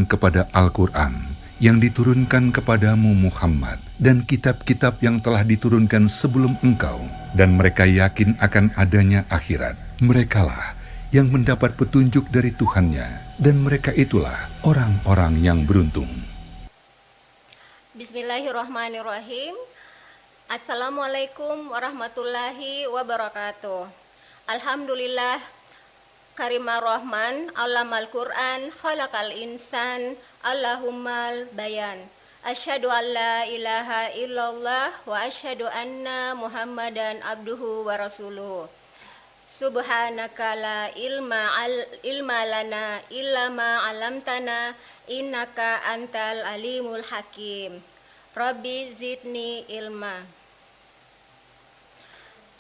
beriman kepada Al-Quran yang diturunkan kepadamu Muhammad dan kitab-kitab yang telah diturunkan sebelum engkau, dan mereka yakin akan adanya akhirat. Merekalah yang mendapat petunjuk dari Tuhannya, dan mereka itulah orang-orang yang beruntung. Bismillahirrahmanirrahim. Assalamualaikum warahmatullahi wabarakatuh. Alhamdulillah karimar rahman, allamal Qur'an, khalaqal insan, Allahummal bayan. Asyhadu an la ilaha illallah wa asyhadu anna Muhammadan abduhu wa rasuluhu. Subhanaka la ilma lana illa ma 'allamtana innaka antal alimul hakim. Rabbi zidni ilma.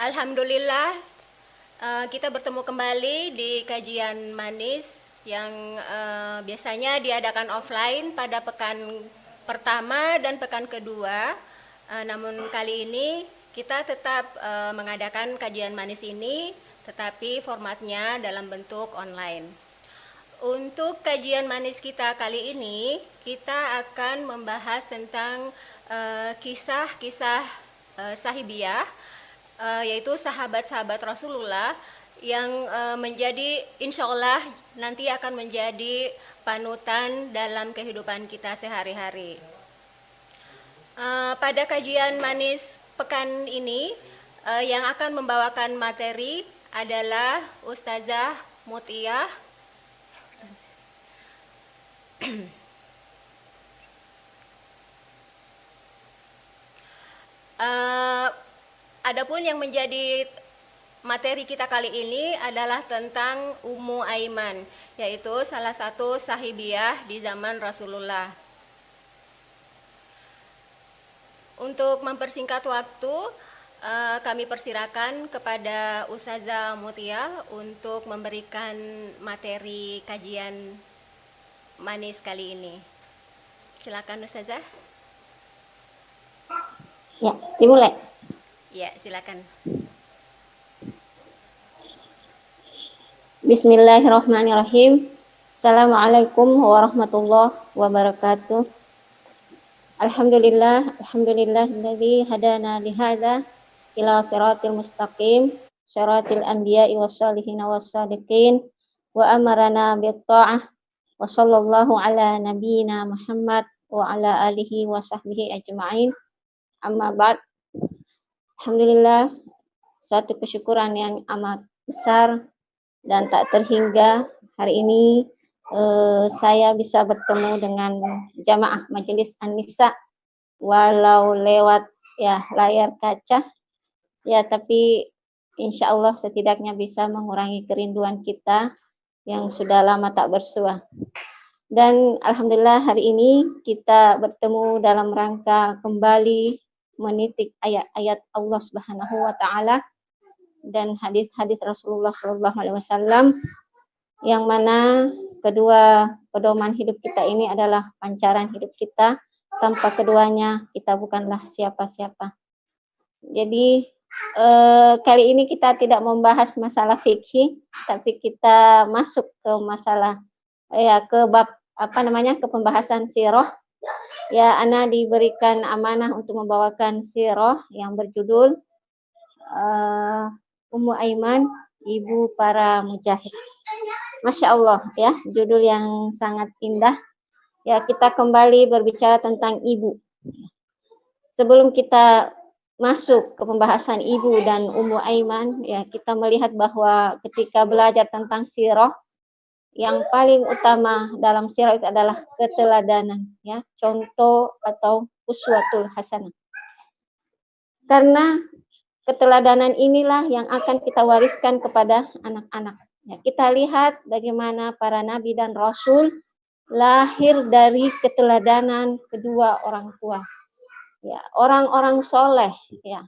Alhamdulillah, kita bertemu kembali di kajian manis yang biasanya diadakan offline pada pekan pertama dan pekan kedua. Namun kali ini kita tetap mengadakan kajian manis ini, tetapi formatnya dalam bentuk online. Untuk kajian manis kita kali ini, kita akan membahas tentang kisah-kisah sahibiyah, yaitu sahabat-sahabat Rasulullah yang menjadi, insya Allah nanti akan menjadi panutan dalam kehidupan kita sehari-hari. Pada kajian manis pekan ini, yang akan membawakan materi adalah Ustazah Mutiah. Adapun yang menjadi materi kita kali ini adalah tentang Ummu Aiman, yaitu salah satu sahibiyah di zaman Rasulullah. Untuk mempersingkat waktu, kami persilakan kepada Ustazah Mutiah untuk memberikan materi kajian manis kali ini. Silakan Ustazah. Ya, dimulai. Ya, silakan. Bismillahirrahmanirrahim. Assalamualaikum warahmatullahi wabarakatuh. Alhamdulillahilladzi hadana lihadza ila siratil mustaqim, siratil anbiya'i wassalihin wassadiqin, wa amarana bitta'ah, wa sallallahu ala nabiyyina Muhammad wa ala alihi wa sahbihi ajma'in. Amma ba'd. Alhamdulillah, suatu kesyukuran yang amat besar dan tak terhingga hari ini saya bisa bertemu dengan jamaah Majelis An-Nisa walau lewat layar kaca tapi insya Allah setidaknya bisa mengurangi kerinduan kita yang sudah lama tak bersua. Dan alhamdulillah hari ini kita bertemu dalam rangka kembali menitik ayat-ayat Allah Subhanahu wa taala dan hadis-hadis Rasulullah sallallahu alaihi wasallam, yang mana kedua pedoman hidup kita ini adalah pancaran hidup kita. Tanpa keduanya kita bukanlah siapa-siapa. Jadi kali ini kita tidak membahas masalah fikih, tapi kita masuk ke masalah ke bab ke pembahasan sirah. Ya, ana diberikan amanah untuk membawakan sirah yang berjudul Ummu Aiman, ibu para mujahid. Masya Allah ya, judul yang sangat indah. Ya, kita kembali berbicara tentang ibu. Sebelum kita masuk ke pembahasan ibu dan Ummu Aiman, ya kita melihat bahwa ketika belajar tentang sirah, yang paling utama dalam sirah itu adalah keteladanan, ya, contoh atau uswatul hasanah. Karena keteladanan inilah yang akan kita wariskan kepada anak-anak. Ya, kita lihat bagaimana para nabi dan rasul lahir dari keteladanan kedua orang tua. Ya, orang-orang soleh ya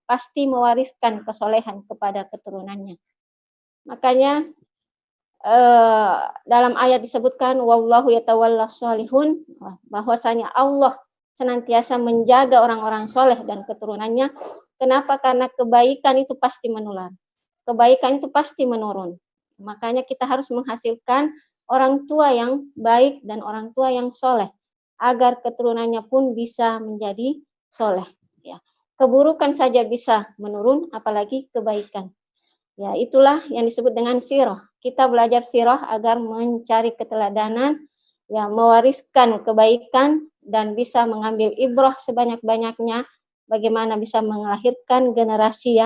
pasti mewariskan kesolehan kepada keturunannya. Makanya dalam ayat disebutkan wallahu yatawallas sholihun, bahwasanya Allah senantiasa menjaga orang-orang soleh dan keturunannya. Kenapa? Karena kebaikan itu pasti menular, kebaikan itu pasti menurun. Makanya kita harus menghasilkan orang tua yang baik dan orang tua yang soleh, agar keturunannya pun bisa menjadi soleh. Ya. Keburukan saja bisa menurun, apalagi kebaikan. Ya, itulah yang disebut dengan sirah. Kita belajar sirah agar mencari keteladanan, ya, mewariskan kebaikan dan bisa mengambil ibrah sebanyak-banyaknya bagaimana bisa melahirkan generasi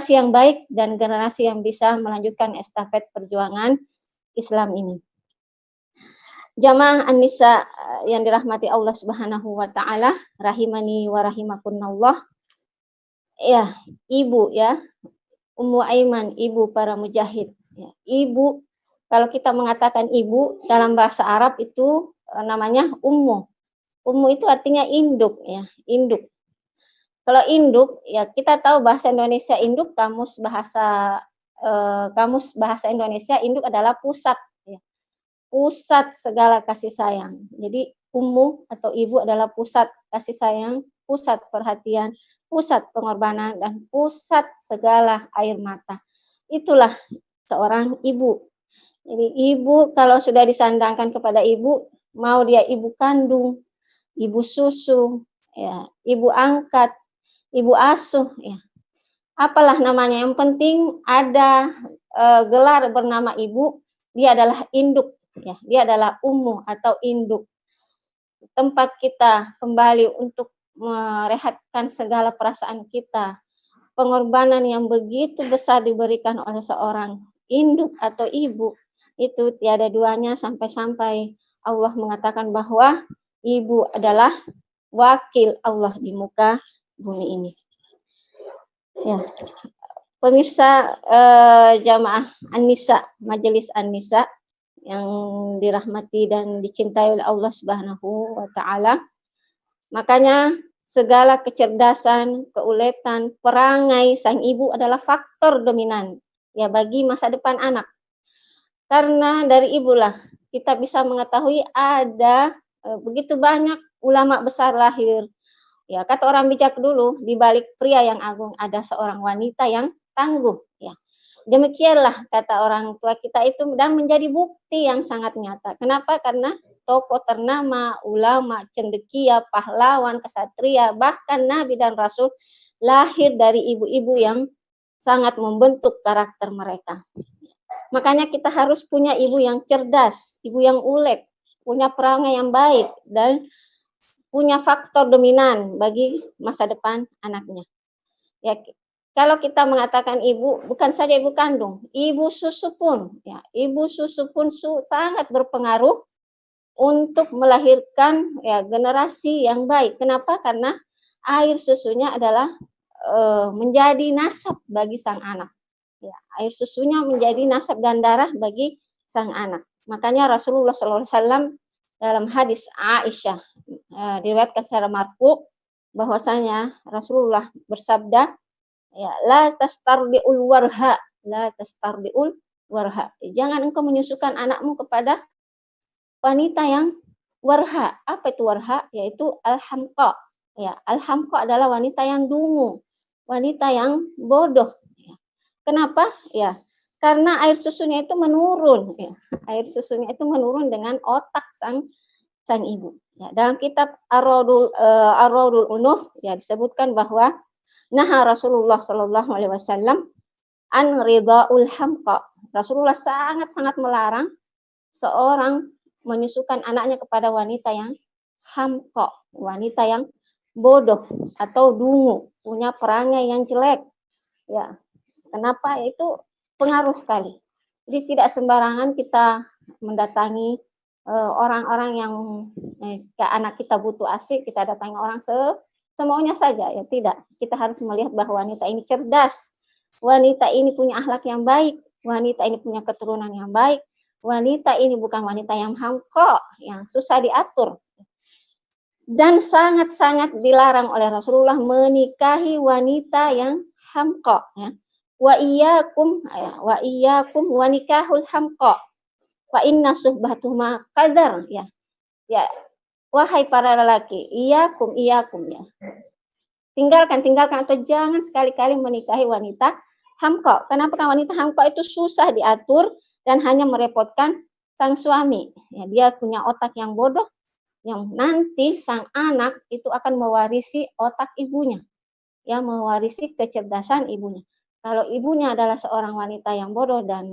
yang baik dan generasi yang bisa melanjutkan estafet perjuangan Islam ini. Jamaah An-Nisa yang dirahmati Allah Subhanahu wa taala, rahimani wa rahimakumullah. Ya, ibu ya, Ummu Aiman, ibu para mujahid. Ya, ibu, kalau kita mengatakan ibu dalam bahasa Arab itu namanya ummu. Ummu itu artinya induk ya, induk. Kalau induk ya kita tahu bahasa Indonesia induk, kamus bahasa Indonesia induk adalah pusat ya. Pusat segala kasih sayang. Jadi ummu atau ibu adalah pusat kasih sayang, pusat perhatian, pusat pengorbanan, dan pusat segala air mata. Itulah seorang ibu. Jadi ibu kalau sudah disandangkan kepada ibu, mau dia ibu kandung, ibu susu, ya, ibu angkat, ibu asuh, ya, apalah namanya, yang penting ada gelar bernama ibu, dia adalah induk, ya, dia adalah ummu atau induk. Tempat kita kembali untuk merehatkan segala perasaan kita. Pengorbanan yang begitu besar diberikan oleh seorang induk atau ibu, itu tiada duanya sampai-sampai Allah mengatakan bahwa ibu adalah wakil Allah di muka bumi ini. Ya, pemirsa jamaah An-Nisa, Majelis An-Nisa yang dirahmati dan dicintai oleh Allah Subhanahu wa taala. Makanya segala kecerdasan, keuletan, perangai sang ibu adalah faktor dominan ya bagi masa depan anak. Karena dari ibulah kita bisa mengetahui ada begitu banyak ulama besar lahir. Ya, kata orang bijak dulu, di balik pria yang agung ada seorang wanita yang tangguh ya. Demikianlah kata orang tua kita itu, dan menjadi bukti yang sangat nyata. Kenapa? Karena tokoh ternama, ulama, cendekia, pahlawan, kesatria, bahkan nabi dan rasul lahir dari ibu-ibu yang sangat membentuk karakter mereka. Makanya kita harus punya ibu yang cerdas, ibu yang ulet, punya perangai yang baik, dan punya faktor dominan bagi masa depan anaknya. Ya, kalau kita mengatakan ibu, bukan saja ibu kandung, ibu susu pun, ya, ibu susu pun sangat berpengaruh untuk melahirkan ya generasi yang baik. Kenapa? Karena air susunya adalah menjadi nasab bagi sang anak. Ya, air susunya menjadi nasab dan darah bagi sang anak. Makanya Rasulullah SAW dalam hadis Aisyah diriwayatkan secara marfu bahwasanya Rasulullah bersabda, ya, la tastardiul warha, la tastardiul warha. Jangan engkau menyusukan anakmu kepada wanita yang warha. Apa itu warha? Yaitu al-hamqa. Ya, al-hamqa adalah wanita yang dungu, wanita yang bodoh. Ya. Kenapa? Ya, karena air susunya itu menurun. Ya. Air susunya itu menurun dengan otak sang ibu. Ya, dalam kitab Ar-Raudul Unuf ya disebutkan bahwa nah Rasulullah Shallallahu Alaihi Wasallam an ridaul hamqa. Rasulullah sangat-sangat melarang seorang menyusukan anaknya kepada wanita yang hamqa, wanita yang bodoh atau dungu, punya perangai yang jelek. Ya, kenapa? Itu pengaruh sekali. Jadi tidak sembarangan kita mendatangi orang-orang yang anak kita butuh ASI, kita datangi orang semaunya saja, ya tidak. Kita harus melihat bahwa wanita ini cerdas, wanita ini punya akhlak yang baik, wanita ini punya keturunan yang baik, wanita ini bukan wanita yang hamqa, yang susah diatur. Dan sangat-sangat dilarang oleh Rasulullah menikahi wanita yang hamqa. Ya. Wa iyyakum wa nikahul hamqa. Fa inna suhbatuhuma qadar. Ya. Ya. Wahai para lelaki, iyakum ya. Tinggalkan atau jangan sekali-kali menikahi wanita hamqa. Kenapa? Kan wanita hamqa itu susah diatur dan hanya merepotkan sang suami. Ya, dia punya otak yang bodoh yang nanti sang anak itu akan mewarisi otak ibunya, ya mewarisi kecerdasan ibunya. Kalau ibunya adalah seorang wanita yang bodoh dan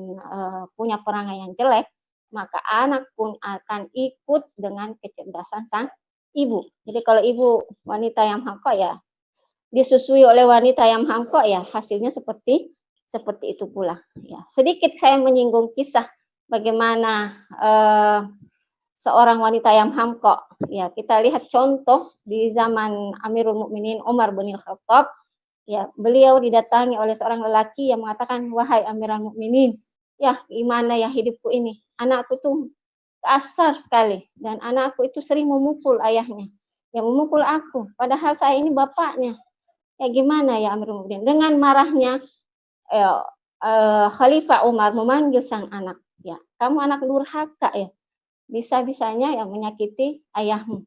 punya perangai yang jelek, maka anak pun akan ikut dengan kecerdasan sang ibu. Jadi kalau ibu wanita yang hamqa ya disusui oleh wanita yang hamqa ya hasilnya seperti seperti itu pula. Ya, sedikit saya menyinggung kisah bagaimana seorang wanita yang hamqa. Ya, kita lihat contoh di zaman Amirul Mukminin Umar bin Khattab. Ya, beliau didatangi oleh seorang lelaki yang mengatakan, "Wahai Amirul Mukminin, ya gimana ya hidupku ini? Anakku tuh kasar sekali dan anakku itu sering memukul ayahnya. Ya memukul aku, padahal saya ini bapaknya. Ya gimana ya Amirul Mukminin?" Dengan marahnya eh, Khalifah Umar memanggil sang anak. Ya, kamu anak durhaka ya. Bisa-bisanya ya menyakiti ayahmu.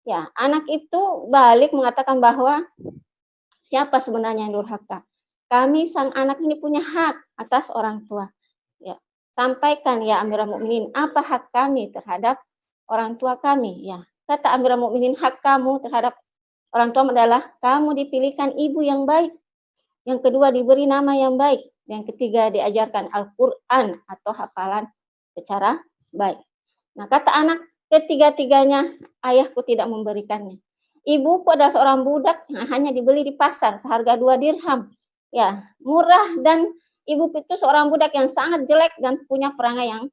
Ya, anak itu balik mengatakan bahwa siapa sebenarnya yang durhaka? Kami sang anak ini punya hak atas orang tua. Ya, sampaikan ya Amirul Mukminin, apa hak kami terhadap orang tua kami? Ya, kata Amirul Mukminin, hak kamu terhadap orang tua adalah kamu dipilihkan ibu yang baik. Yang kedua diberi nama yang baik. Yang ketiga diajarkan Al-Qur'an atau hafalan secara baik. Nah, kata anak, ketiga-tiganya ayahku tidak memberikannya. Ibuku adalah seorang budak yang hanya dibeli di pasar seharga 2 dirham. Ya, murah dan ibuku itu seorang budak yang sangat jelek dan punya perangai yang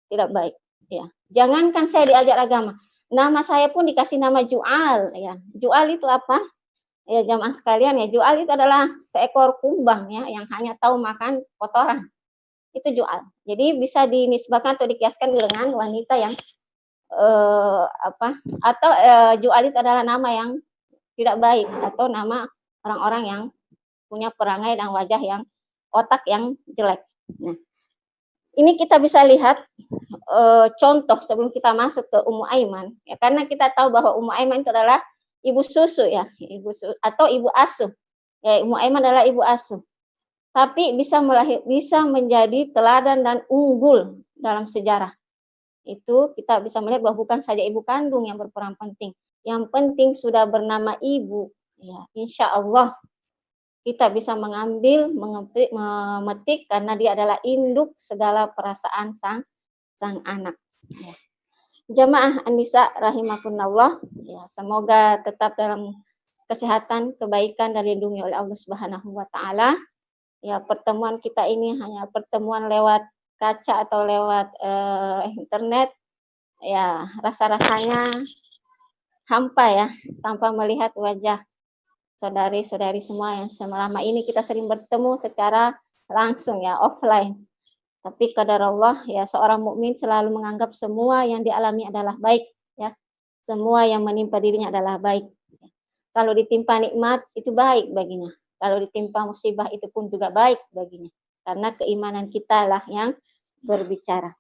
tidak baik. Ya, jangankan saya diajar agama, nama saya pun dikasih nama Ju'al. Ya, Ju'al itu apa? Ya, jamaah sekalian ya, Ju'al itu adalah seekor kumbang ya yang hanya tahu makan kotoran. Itu Ju'al. Jadi bisa dinisbahkan atau dikiaskan dengan wanita yang atau Ju'al itu adalah nama yang tidak baik atau nama orang-orang yang punya perangai dan wajah yang otak yang jelek. Nah, ini kita bisa lihat contoh sebelum kita masuk ke Ummu Aiman ya, karena kita tahu bahwa Ummu Aiman itu adalah ibu susu ya, atau ibu asuh. Ya, Ummu Aiman adalah ibu asuh. Tapi bisa menjadi teladan dan unggul dalam sejarah. Itu kita bisa melihat bahwa bukan saja ibu kandung yang berperan penting. Yang penting sudah bernama ibu. Ya, insya Allah kita bisa mengambil, memetik karena dia adalah induk segala perasaan sang anak. Ya. Jamaah An-Nisa rahimakumullah, ya semoga tetap dalam kesehatan, kebaikan dan dilindungi oleh Allah Subhanahu wa taala. Ya, pertemuan kita ini hanya pertemuan lewat kaca atau lewat internet. Ya, rasa-rasanya hampa ya, tanpa melihat wajah saudari-saudari semua yang selama ini kita sering bertemu secara langsung ya, offline. Tapi qadar Allah ya, seorang mukmin selalu menganggap semua yang dialami adalah baik ya. Semua yang menimpa dirinya adalah baik. Kalau ditimpa nikmat itu baik baginya. Kalau ditimpa musibah itu pun juga baik baginya. Karena keimanan kita lah yang berbicara.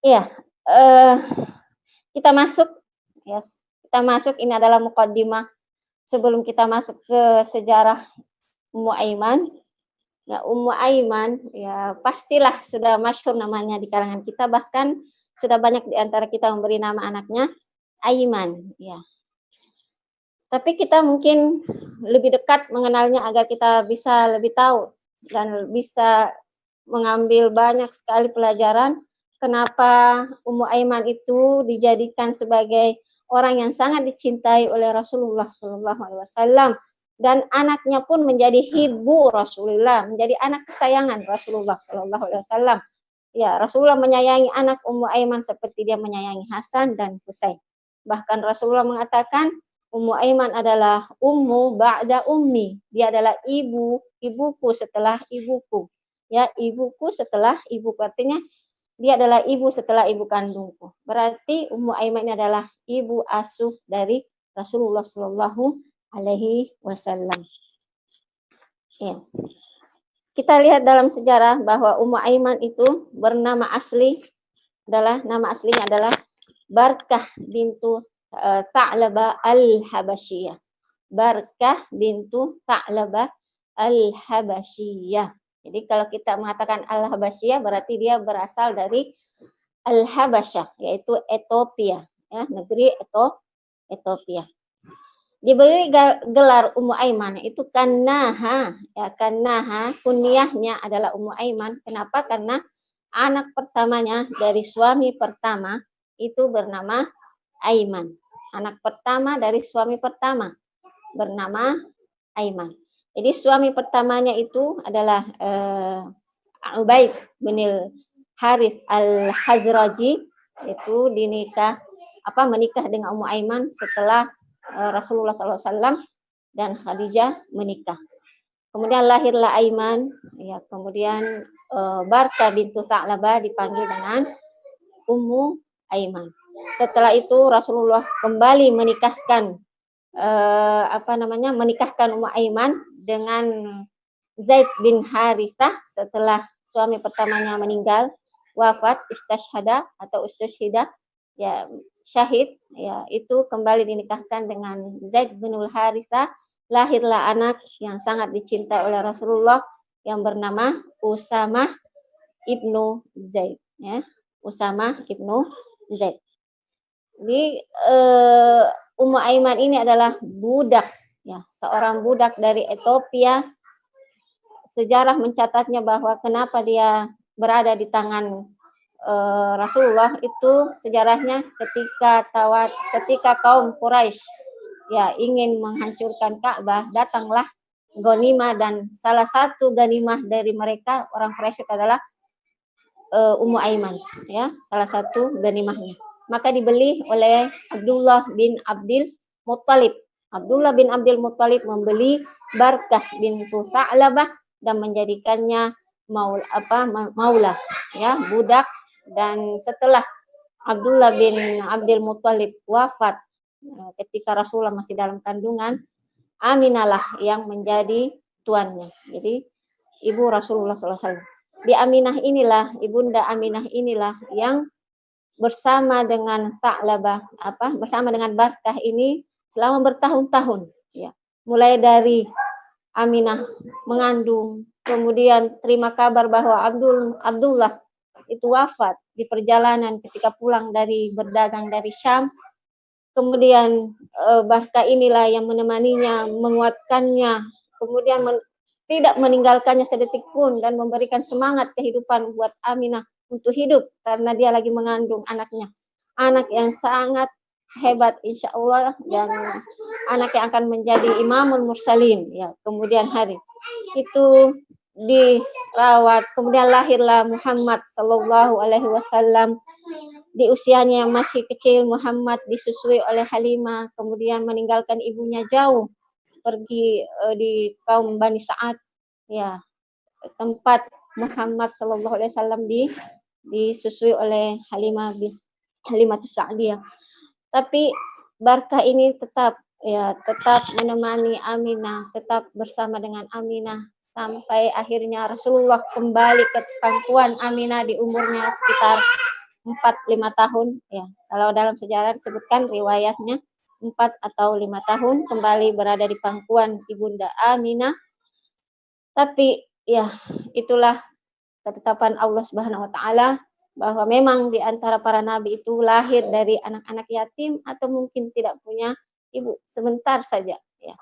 Iya, kita masuk ya, kita masuk, ini adalah muqaddimah sebelum kita masuk ke sejarah Ummu Aiman. Ya, Ummu Aiman ya pastilah sudah masyhur namanya di kalangan kita, bahkan sudah banyak di antara kita memberi nama anaknya Aiman ya. Tapi kita mungkin lebih dekat mengenalnya agar kita bisa lebih tahu dan bisa mengambil banyak sekali pelajaran kenapa Ummu Aiman itu dijadikan sebagai orang yang sangat dicintai oleh Rasulullah Shallallahu Alaihi Wasallam, dan anaknya pun menjadi ibu Rasulullah, menjadi anak kesayangan Rasulullah Shallallahu Alaihi Wasallam. Ya, Rasulullah menyayangi anak Ummu Aiman seperti dia menyayangi Hasan dan Husain. Bahkan Rasulullah mengatakan Ummu Aiman adalah ummu ba'da ummi. Dia adalah ibuku setelah ibuku. Ya, ibuku setelah ibuku. Artinya dia adalah ibu setelah ibu kandungku. Berarti Ummu Aiman ini adalah ibu asuh dari Rasulullah Shallallahu Alaihi Wasallam. Ya. Kita lihat dalam sejarah bahwa Ummu Aiman itu bernama asli adalah, nama aslinya adalah Barkah bintu Tha'labah al-Habasyiyah. Barkah bintu Tha'labah al-Habasyiyah. Jadi kalau kita mengatakan Al-Habasyah berarti dia berasal dari Al-Habasyah, yaitu Ethiopia, ya, negeri Ethiopia. Diberi gelar Ummu Aiman itu Kannaha, ya, Kannaha kunyahnya adalah Ummu Aiman. Kenapa? Karena anak pertamanya dari suami pertama itu bernama Aiman. Anak pertama dari suami pertama bernama Aiman. Jadi suami pertamanya itu adalah Ubaid bin Harith al-Hazraji, itu menikah dengan Ummu Aiman setelah Rasulullah SAW dan Khadijah menikah. Kemudian lahirlah Aiman, ya, kemudian Barka bintu Sa'labah dipanggil dengan Ummu Aiman. Setelah itu Rasulullah kembali menikahkan menikahkan Ummu Aiman dengan Zaid bin Harithah setelah suami pertamanya meninggal, wafat, istashhada atau istushhida, ya, syahid, ya, itu kembali dinikahkan dengan Zaid bin Harithah. Lahirlah anak yang sangat dicintai oleh Rasulullah yang bernama Usamah ibnu Zaid, ya, Usamah ibnu Zaid. Jadi Ummu Aiman ini adalah budak, ya, seorang budak dari Ethiopia. Sejarah mencatatnya bahwa kenapa dia berada di tangan Rasulullah itu sejarahnya ketika kaum Quraisy, ya, ingin menghancurkan Ka'bah, datanglah ghanimah, dan salah satu ghanimah dari mereka orang Quraisy adalah Ummu Aiman, ya, salah satu ghanimahnya. Maka dibeli oleh Abdullah bin Abdul Muttalib. Abdullah bin Abdul Muttalib membeli Barkah bintu Sa'labah dan menjadikannya maula, ya, budak. Dan setelah Abdullah bin Abdul Muttalib wafat ketika Rasulullah masih dalam kandungan, Aminah yang menjadi tuannya. Jadi ibu Rasulullah SAW. Di Aminah inilah, ibunda Aminah inilah yang bersama dengan bersama dengan Barkah ini selama bertahun-tahun, ya. Mulai dari Aminah mengandung, kemudian terima kabar bahwa Abdullah itu wafat di perjalanan ketika pulang dari berdagang dari Syam. Kemudian Barkah inilah yang menemaninya, menguatkannya, kemudian tidak meninggalkannya sedetik pun dan memberikan semangat kehidupan buat Aminah untuk hidup karena dia lagi mengandung anaknya. Anak yang sangat hebat insya Allah dan anak yang akan menjadi imamul mursalin, ya, kemudian hari. Itu dirawat, kemudian lahirlah Muhammad Sallallahu Alaihi Wasallam. Di usianya yang masih kecil, Muhammad disusui oleh Halimah, kemudian meninggalkan ibunya jauh, pergi di kaum Bani Sa'ad, ya, tempat Muhammad Sallallahu Alaihi Wasallam disusui oleh Halimah Sa'diyah. Tapi Barkah ini tetap menemani Aminah, tetap bersama dengan Aminah sampai akhirnya Rasulullah kembali ke pangkuan Aminah di umurnya sekitar 4-5 tahun, ya. Kalau dalam sejarah disebutkan riwayatnya 4 atau 5 tahun kembali berada di pangkuan ibunda Aminah. Tapi ya, itulah ketetapan Allah Subhanahu wa taala bahwa memang di antara para nabi itu lahir dari anak-anak yatim atau mungkin tidak punya ibu sebentar saja, ya.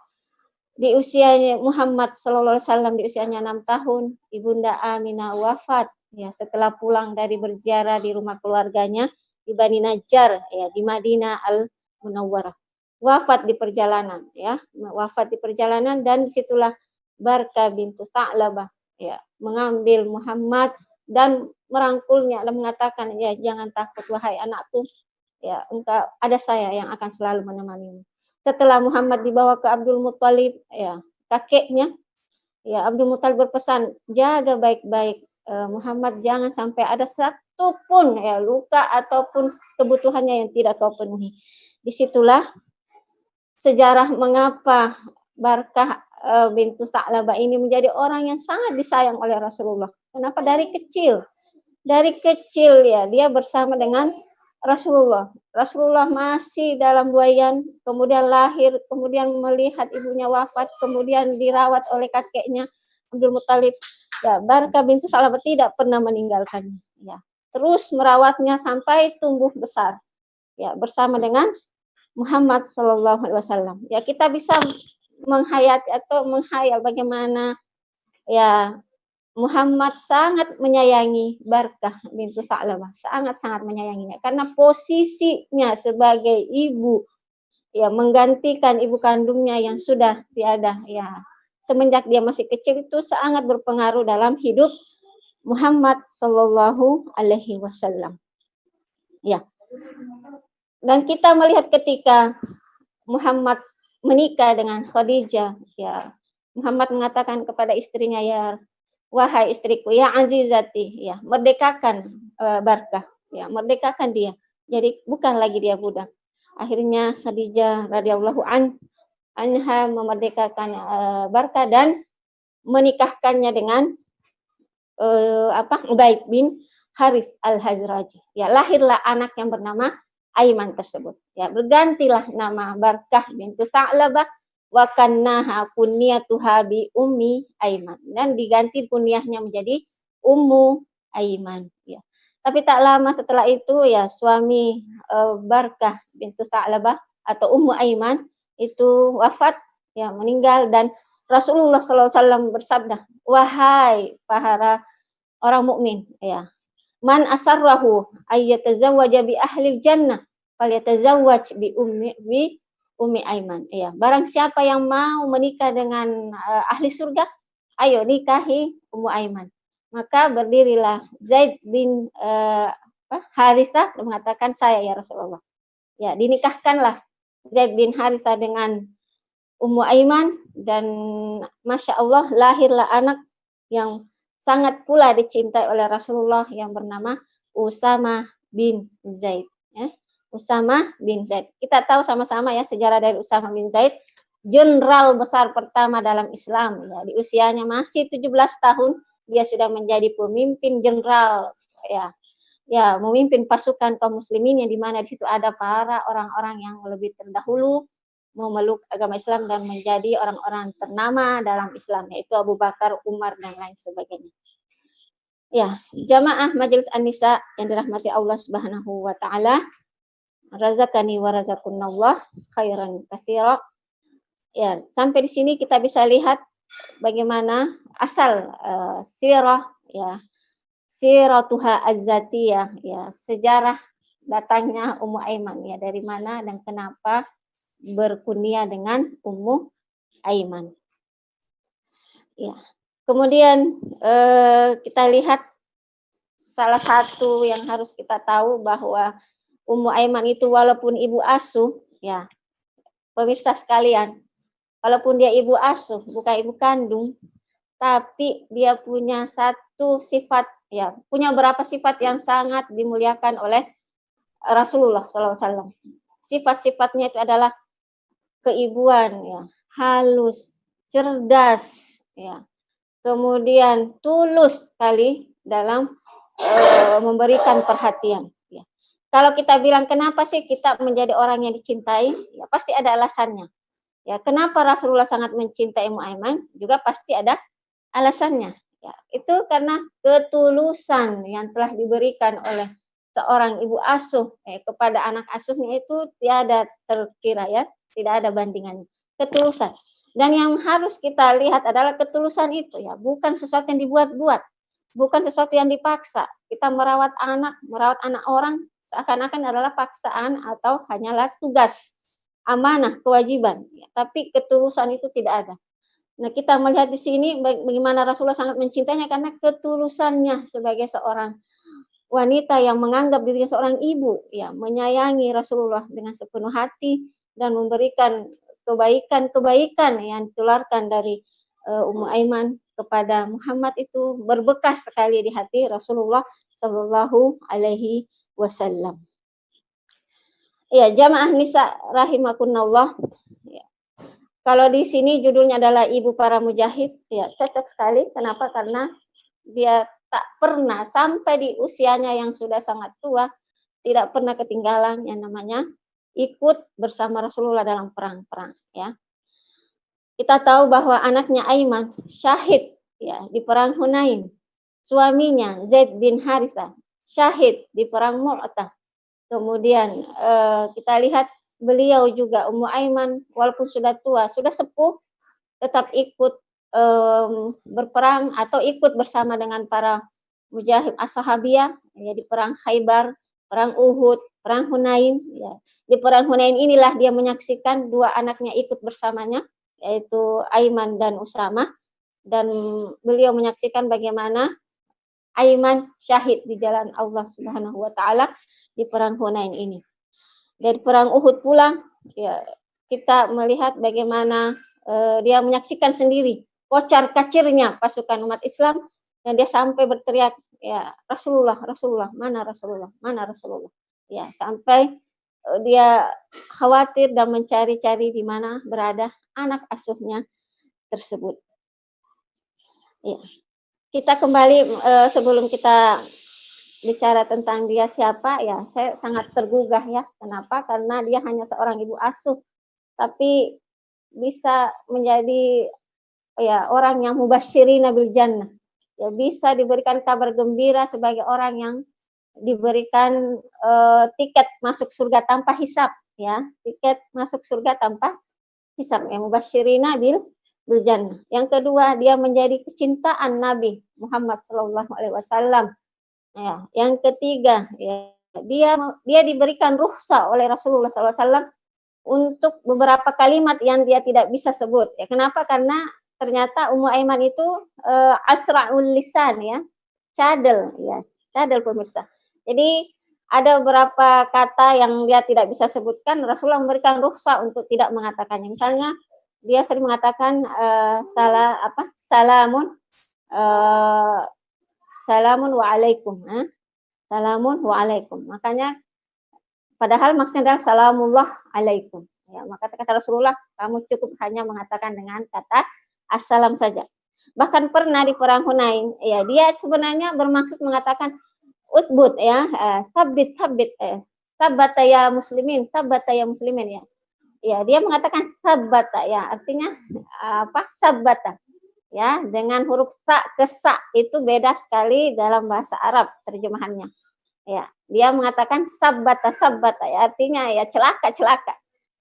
Di usianya Muhammad sallallahu alaihi wasallam di usianya 6 tahun, ibunda Aminah wafat, ya, setelah pulang dari berziarah di rumah keluarganya di Bani Najjar, ya, di Madinah Al-Munawwarah. Wafat di perjalanan, ya, wafat di perjalanan, dan disitulah Barkah bintu Sa'labah, ya, mengambil Muhammad dan merangkulnya dan mengatakan, ya, jangan takut wahai anakku, ya, engkau ada saya yang akan selalu menemanimu. Setelah Muhammad dibawa ke Abdul Muttalib, ya, kakeknya, ya, Abdul Muttalib berpesan, jaga baik-baik Muhammad, jangan sampai ada satu pun, ya, luka ataupun kebutuhannya yang tidak kau penuhi. Disitulah sejarah mengapa Barkah bintu Sa'labah ini menjadi orang yang sangat disayang oleh Rasulullah. Kenapa? Dari kecil, ya, dia bersama dengan Rasulullah. Rasulullah masih dalam buayan, kemudian lahir, kemudian melihat ibunya wafat, kemudian dirawat oleh kakeknya, Abdul Muthalib. Ya, Barkah bintu Sa'labah tidak pernah meninggalkannya. Ya, terus merawatnya sampai tumbuh besar. Ya, bersama dengan Muhammad Sallallahu Alaihi Wasallam. Ya, kita bisa menghayati atau menghayal bagaimana ya Muhammad sangat menyayangi Barkah bintu Sa'labah, sangat-sangat menyayanginya karena posisinya sebagai ibu ya menggantikan ibu kandungnya yang sudah tiada ya. Semenjak dia masih kecil itu sangat berpengaruh dalam hidup Muhammad Sallallahu Alaihi Wasallam. Ya. Dan kita melihat ketika Muhammad menikah dengan Khadijah, ya Muhammad mengatakan kepada istrinya, ya wahai istriku, ya azizati, ya merdekakan Barkah, ya merdekakan dia. Jadi bukan lagi dia budak. Akhirnya Khadijah radhiyallahu anha memerdekakan Barkah dan menikahkannya dengan Ubaid bin Haris al-Hazraji. Ya, lahirlah anak yang bernama Aiman tersebut. Ya, bergantilah nama Barkah bintu Sa'labah wa kannaha kunyatuha bi Ummi Aiman, dan diganti kunyahnya menjadi Ummu Aiman. Ya. Tapi tak lama setelah itu ya suami Barkah bintu Sa'labah atau Ummu Aiman itu wafat, ya meninggal, dan Rasulullah SAW bersabda, wahai para orang mukmin, ya, man asarrahu ayyatazawwaja bi ahli jannah falyatazawwaj bi ummi Aiman. Ya, barang siapa yang mau menikah dengan ahli surga, ayo nikahi Ummu Aiman. Maka berdirilah Zaid bin Harithah dan mengatakan, saya ya Rasulullah. Ya, dinikahkanlah Zaid bin Harithah dengan Ummu Aiman, dan Masya Allah lahirlah anak yang sangat pula dicintai oleh Rasulullah yang bernama Usama bin Zaid. Ya. Usama bin Zaid. Kita tahu sama-sama ya sejarah dari Usama bin Zaid, jenderal besar pertama dalam Islam. Ya. Di usianya masih 17 tahun, dia sudah menjadi pemimpin jenderal. Ya. Ya, memimpin pasukan kaum muslimin yang dimana di situ ada para orang-orang yang lebih terdahulu memeluk agama Islam dan menjadi orang-orang ternama dalam Islam, yaitu Abu Bakar, Umar, dan lain sebagainya. Ya, jamaah Majelis An-Nisa yang dirahmati Allah Subhanahu wa taala, razaqani wa razaqunallah khairan katsira. Ya, sampai di sini kita bisa lihat bagaimana asal sirah ya, siratuha az-zatiyah, ya, sejarah datangnya Ummu Aiman, ya, dari mana dan kenapa berkunia dengan Ummu Aiman. Ya. Kemudian kita lihat salah satu yang harus kita tahu bahwa Ummu Aiman itu walaupun ibu asuh, ya pemirsa sekalian, walaupun dia ibu asuh, bukan ibu kandung, tapi dia punya satu sifat, ya punya beberapa sifat yang sangat dimuliakan oleh Rasulullah SAW. Sifat-sifatnya itu adalah keibuan, ya, halus, cerdas, ya, kemudian tulus sekali dalam memberikan perhatian. Ya. Kalau kita bilang kenapa sih kita menjadi orang yang dicintai, ya pasti ada alasannya. Ya, kenapa Rasulullah sangat mencintai Ummu Aiman, juga pasti ada alasannya. Ya, itu karena ketulusan yang telah diberikan oleh seorang ibu asuh kepada anak asuhnya itu tiada terkira, ya. Tidak ada bandingannya. Ketulusan. Dan yang harus kita lihat adalah ketulusan itu, ya, bukan sesuatu yang dibuat-buat, bukan sesuatu yang dipaksa. Kita merawat anak orang seakan-akan adalah paksaan atau hanyalah tugas, amanah, kewajiban. Ya, tapi ketulusan itu tidak ada. Nah, kita melihat di sini bagaimana Rasulullah sangat mencintainya karena ketulusannya sebagai seorang wanita yang menganggap dirinya seorang ibu, ya, menyayangi Rasulullah dengan sepenuh hati dan memberikan kebaikan-kebaikan yang ditularkan dari Ummu Aiman kepada Muhammad itu berbekas sekali di hati Rasulullah Shallallahu Alaihi Wasallam. Ya, jamaah nisa rahimakunallah. Ya. Kalau di sini judulnya adalah Ibu Para Mujahid, ya cocok sekali. Kenapa? Karena dia tak pernah sampai di usianya yang sudah sangat tua, tidak pernah ketinggalan yang namanya ikut bersama Rasulullah dalam perang-perang, ya. Kita tahu bahwa anaknya Aiman syahid, ya di perang Hunain. Suaminya Zaid bin Harithah syahid di perang Mu'tah. Kemudian kita lihat beliau juga Ummu Aiman walaupun sudah tua, sudah sepuh, tetap ikut berperang atau ikut bersama dengan para mujahid as-sahabiyah ya di perang Khaybar, perang Uhud, perang Hunain ya. Di perang Hunain inilah dia menyaksikan dua anaknya ikut bersamanya yaitu Aiman dan Usama, dan beliau menyaksikan bagaimana Aiman syahid di jalan Allah Subhanahu wa taala di perang Hunain ini. Dari perang Uhud pula ya kita melihat bagaimana dia menyaksikan sendiri kocar-kacirnya pasukan umat Islam, dan dia sampai berteriak ya Rasulullah, Rasulullah, mana Rasulullah, mana Rasulullah. Ya, sampai dia khawatir dan mencari-cari di mana berada anak asuhnya tersebut. Ya. Kita kembali sebelum kita bicara tentang dia siapa ya, saya sangat tergugah ya. Kenapa? Karena dia hanya seorang ibu asuh, tapi bisa menjadi ya orang yang mubasyirina bil jannah. Ya bisa diberikan kabar gembira sebagai orang yang diberikan tiket masuk surga tanpa hisab ya, tiket masuk surga tanpa hisab yang mubasyirina bil jannah. Yang kedua, dia menjadi kecintaan Nabi Muhammad sallallahu alaihi wasallam. Ya, yang ketiga, ya, dia diberikan rukhsah oleh Rasulullah sallallahu alaihi wasallam untuk beberapa kalimat yang dia tidak bisa sebut. Ya, kenapa? Karena ternyata Ummu Aiman itu asra'ul lisan ya, cadel ya, cadel pemirsa. Jadi ada beberapa kata yang dia tidak bisa sebutkan, Rasulullah memberikan rukhsah untuk tidak mengatakannya. Misalnya dia sering mengatakan salamun salamun wa alaikum, salamun wa alaikum. Makanya padahal maksudnya adalah salamullah alaikum. Ya, maka kata Rasulullah, kamu cukup hanya mengatakan dengan kata assalam saja. Bahkan pernah di perang Hunain, ya dia sebenarnya bermaksud mengatakan utbut ya, tabbit tabbata ya muslimin, tabbata ya muslimin ya. Ya, dia mengatakan sabbata ya, artinya apa? Sabbata. Ya, dengan huruf ta ke sa itu beda sekali dalam bahasa Arab terjemahannya. Ya, dia mengatakan sabbata sabbata ya, artinya ya celaka.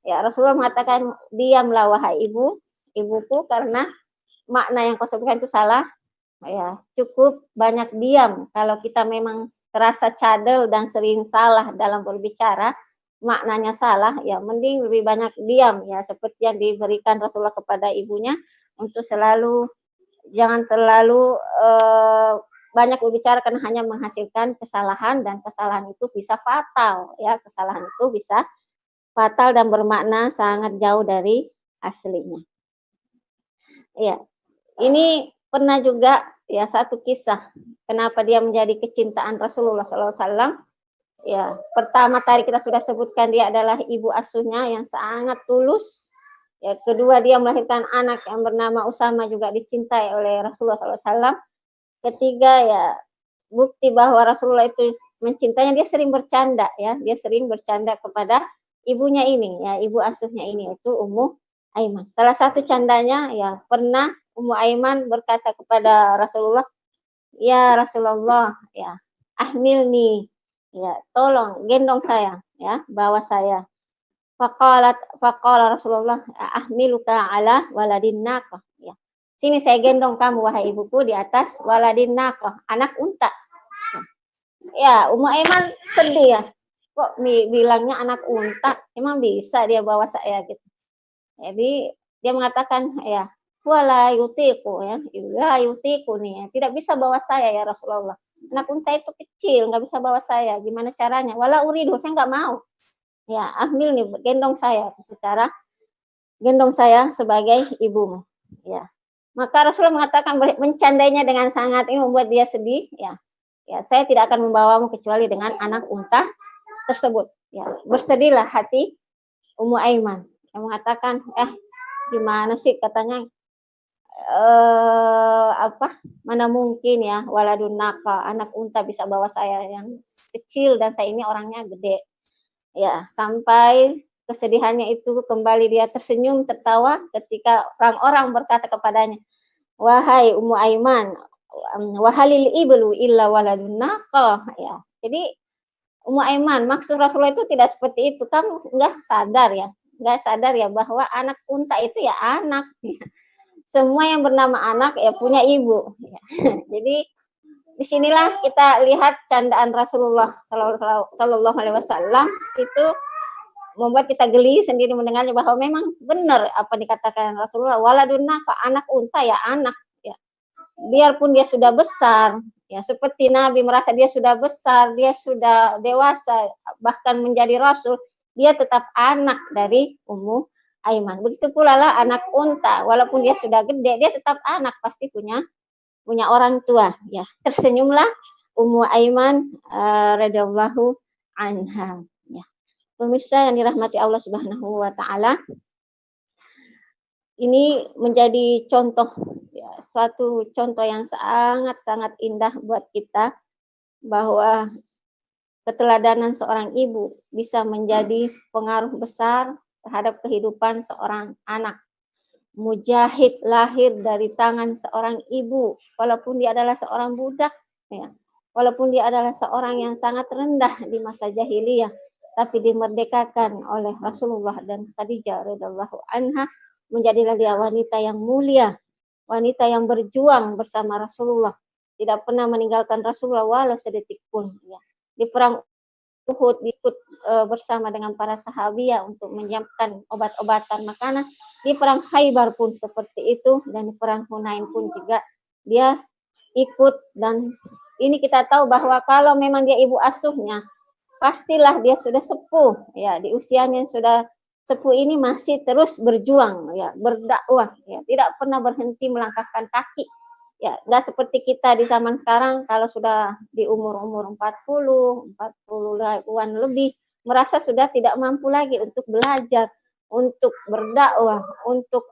Ya, Rasulullah mengatakan diamlah wahai ibuku karena makna yang kau sebutkan itu salah. Ya, cukup banyak diam. Kalau kita memang terasa cadel dan sering salah dalam berbicara, maknanya salah, ya mending lebih banyak diam ya, seperti yang diberikan Rasulullah kepada ibunya untuk selalu jangan terlalu banyak berbicara karena hanya menghasilkan kesalahan, dan kesalahan itu bisa fatal ya, kesalahan itu bisa fatal dan bermakna sangat jauh dari aslinya. Ya, ini pernah juga ya satu kisah kenapa dia menjadi kecintaan Rasulullah SAW. Ya, pertama tadi kita sudah sebutkan dia adalah ibu asuhnya yang sangat tulus. Ya, kedua dia melahirkan anak yang bernama Usama juga dicintai oleh Rasulullah SAW. Ketiga ya bukti bahwa Rasulullah itu mencintainya, dia sering bercanda ya, dia sering bercanda kepada ibunya ini ya, ibu asuhnya ini yaitu Ummu Aiman. Salah satu candanya ya pernah Ummu Aiman berkata kepada Rasulullah, ya Rasulullah ya, ahmilni ya, tolong gendong saya ya, bawa saya. Faqala Rasulullah, ahmiluka ala waladin naqah ya. Sini saya gendong kamu wahai ibuku di atas waladin naqah, anak unta. Ya, Ummu Aiman sedih ya. Kok bilangnya anak unta? Emang bisa dia bawa saya gitu. Jadi dia mengatakan ya, wala yutiku ya, la yutiku nih ya. Tidak bisa bawa saya ya Rasulullah. Anak unta itu kecil, nggak bisa bawa saya. Gimana caranya? Wala uridu, saya nggak mau. Ya, ahmil nih, gendong saya sebagai ibumu. Ya. Maka Rasulullah mengatakan, mencandainya dengan sangat, ini membuat dia sedih. Ya, ya saya tidak akan membawamu kecuali dengan anak unta tersebut. Ya, bersedihlah hati Ummu Aiman yang mengatakan, gimana sih katanya, mana mungkin ya waladun naqa, anak unta bisa bawa saya yang kecil dan saya ini orangnya gede. Ya, sampai kesedihannya itu kembali dia tersenyum, tertawa ketika orang-orang berkata kepadanya, wahai Ummu Aiman, wahalil iblu illa waladun naqah, ya. Jadi Ummu Aiman, maksud Rasulullah itu tidak seperti itu. Kamu nggak sadar ya bahwa anak unta itu ya anak. Semua yang bernama anak ya punya ibu. Ya. Jadi disinilah kita lihat candaan Rasulullah Sallallahu Alaihi Wasallam itu membuat kita geli sendiri mendengarnya bahwa memang benar apa dikatakan Rasulullah, waladun naqa, anak unta ya anak, ya. Biarpun dia sudah besar, ya seperti Nabi merasa dia sudah besar, dia sudah dewasa, bahkan menjadi rasul, dia tetap anak dari Ummu Aiman. Begitu pula lah anak unta, walaupun dia sudah gede, dia tetap anak, pasti punya orang tua, ya. Tersenyumlah Ummu Aiman radhiyallahu anha. Pemirsa yang dirahmati Allah Subhanahu wa taala, ini menjadi contoh, ya, suatu contoh yang sangat-sangat indah buat kita bahwa keteladanan seorang ibu bisa menjadi pengaruh besar terhadap kehidupan seorang anak. Mujahid lahir dari tangan seorang ibu, walaupun dia adalah seorang budak, ya. Walaupun dia adalah seorang yang sangat rendah di masa jahiliyah, tapi dimerdekakan oleh Rasulullah dan Khadijah radhiyallahu anha, menjadilah dia wanita yang mulia, wanita yang berjuang bersama Rasulullah, tidak pernah meninggalkan Rasulullah walau sedetik pun, ya. Di perang Uhud ikut bersama dengan para sahabiah untuk menyiapkan obat-obatan makanan. Di perang Khaybar pun seperti itu, dan di perang Hunain pun juga dia ikut. Dan ini kita tahu bahwa kalau memang dia ibu asuhnya, pastilah dia sudah sepuh, ya, di usianya yang sudah sepuh ini masih terus berjuang, ya, berdakwah, ya, tidak pernah berhenti melangkahkan kaki. Ya, nggak seperti kita di zaman sekarang, kalau sudah di umur-umur 40-an lebih, merasa sudah tidak mampu lagi untuk belajar, untuk berdakwah, untuk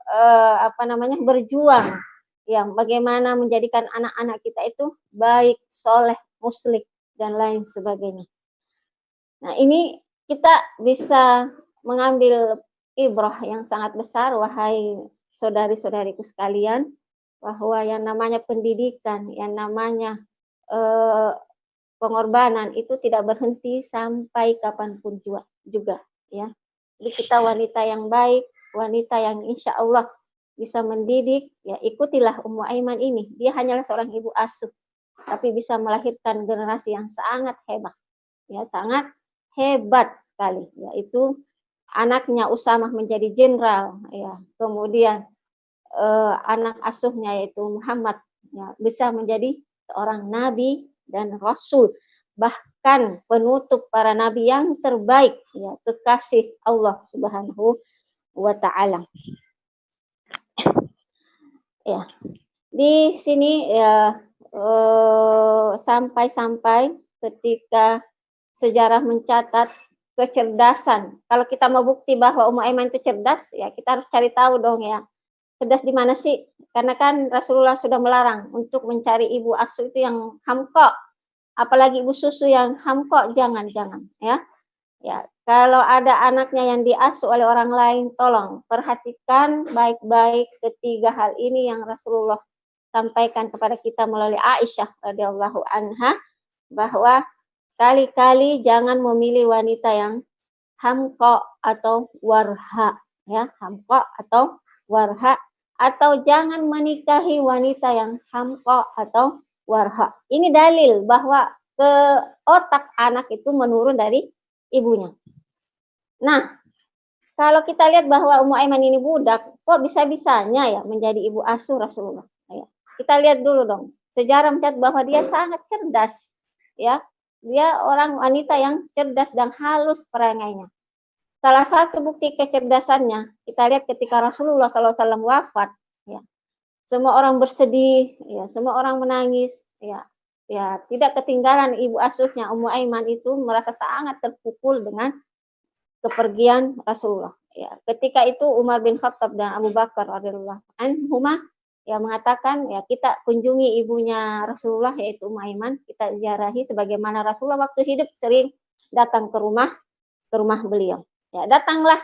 berjuang, ya, bagaimana menjadikan anak-anak kita itu baik, soleh, muslim, dan lain sebagainya. Nah, ini kita bisa mengambil ibrah yang sangat besar, wahai saudari-saudariku sekalian, bahwa yang namanya pendidikan, yang namanya pengorbanan itu tidak berhenti sampai kapanpun juga, ya. Jadi kita wanita yang baik, wanita yang insya Allah bisa mendidik, ya, ikutilah Ummu Aiman ini. Dia hanyalah seorang ibu asuh, tapi bisa melahirkan generasi yang sangat hebat, ya, sangat hebat sekali, yaitu anaknya Usamah menjadi jenderal, ya. Kemudian anak asuhnya yaitu Muhammad, ya, bisa menjadi seorang nabi dan rasul, bahkan penutup para nabi yang terbaik, ya, kekasih Allah Subhanahu wa taala. Ya, di sini ya sampai-sampai ketika sejarah mencatat kecerdasan. Kalau kita mau bukti bahwa Ummu Aiman itu cerdas, ya kita harus cari tahu dong, ya. Cerdas di mana sih? Karena kan Rasulullah sudah melarang untuk mencari ibu asuh itu yang hamko, apalagi ibu susu yang hamko, jangan, ya. Ya, kalau ada anaknya yang diasuh oleh orang lain, tolong perhatikan baik-baik ketiga hal ini yang Rasulullah sampaikan kepada kita melalui Aisyah radhiyallahu anha, bahwa sekali-kali jangan memilih wanita yang hamko atau warha, ya, hamko atau warha, atau jangan menikahi wanita yang hamko atau warha. Ini dalil bahwa ke otak anak itu menurun dari ibunya. Nah, kalau kita lihat bahwa Ummu Aiman ini budak, kok bisa-bisanya ya menjadi ibu asuh Rasulullah? Ya. Kita lihat dulu dong. Sejarah mencatat bahwa dia sangat cerdas, ya. Dia orang wanita yang cerdas dan halus perangainya. Salah satu bukti kecerdasannya, kita lihat ketika Rasulullah SAW wafat, ya, semua orang bersedih, ya, semua orang menangis, ya, ya, tidak ketinggalan ibu asuhnya Ummu Aiman itu merasa sangat terpukul dengan kepergian Rasulullah. Ya, ketika itu Umar bin Khattab dan Abu Bakar radhiyallahu anhuma, ya, mengatakan, ya, kita kunjungi ibunya Rasulullah yaitu Ummu Aiman, kita ziarahi sebagaimana Rasulullah waktu hidup sering datang ke rumah beliau. Ya, datanglah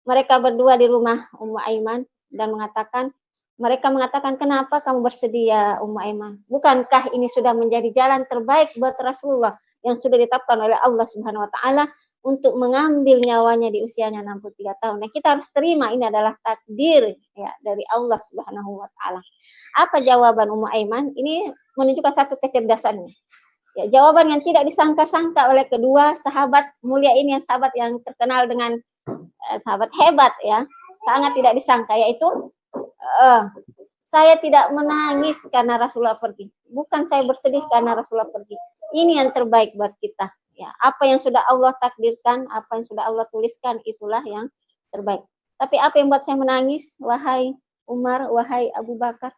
mereka berdua di rumah Ummu Aiman dan mengatakan, Mereka mengatakan, kenapa kamu bersedia Ummu Aiman? Bukankah ini sudah menjadi jalan terbaik buat Rasulullah yang sudah ditetapkan oleh Allah Subhanahu wa taala untuk mengambil nyawanya di usianya 63 tahun. Nah, kita harus terima ini adalah takdir ya dari Allah Subhanahu wa taala. Apa jawaban Ummu Aiman? Ini menunjukkan satu kecerdasannya. Ya, jawaban yang tidak disangka-sangka oleh kedua sahabat mulia ini, yang sahabat yang terkenal dengan sahabat hebat ya. Sangat tidak disangka, yaitu saya tidak menangis karena Rasulullah pergi. Bukan saya bersedih karena Rasulullah pergi. Ini yang terbaik buat kita. Ya, apa yang sudah Allah takdirkan, apa yang sudah Allah tuliskan, itulah yang terbaik. Tapi apa yang buat saya menangis, wahai Umar, wahai Abu Bakar?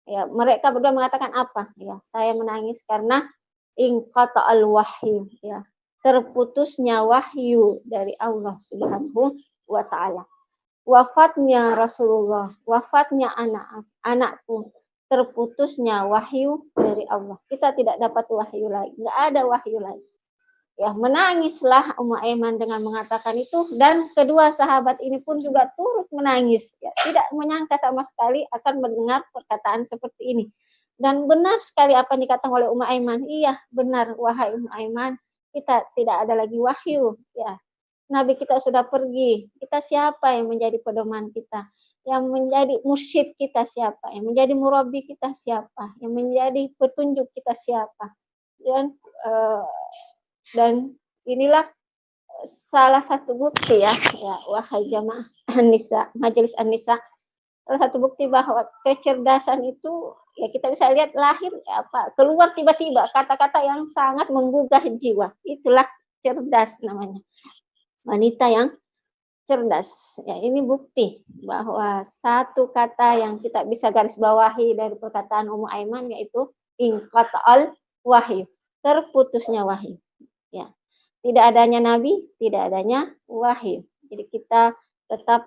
Ya, mereka berdua mengatakan apa? Ya, saya menangis karena inqata'al wahyu. Ya, terputusnya wahyu dari Allah Subhanahu wa taala. Wafatnya Rasulullah, wafatnya anakku, terputusnya wahyu dari Allah. Kita tidak dapat wahyu lagi, nggak ada wahyu lagi. Ya, menangislah Ummu Aiman dengan mengatakan itu, dan kedua sahabat ini pun juga turut menangis. Ya, tidak menyangka sama sekali akan mendengar perkataan seperti ini. Dan benar sekali apa yang dikatakan oleh Ummu Aiman. Iya, benar wahai Ummu Aiman, kita tidak ada lagi wahyu. Ya, Nabi kita sudah pergi. Kita siapa yang menjadi pedoman kita? Yang menjadi mursyid kita siapa? Yang menjadi murabi kita siapa? Yang menjadi petunjuk kita siapa? Dan inilah salah satu bukti ya wahai jamaah An-Nisa, Majelis An-Nisa, salah satu bukti bahwa kecerdasan itu ya kita bisa lihat lahir keluar tiba-tiba kata-kata yang sangat menggugah jiwa. Itulah cerdas namanya. Wanita yang cerdas. Ya, ini bukti bahwa satu kata yang kita bisa garis bawahi dari perkataan Ummu Aiman, yaitu inqata'al wahyu, terputusnya wahyu. Ya, tidak adanya nabi, tidak adanya wahyu. Jadi kita tetap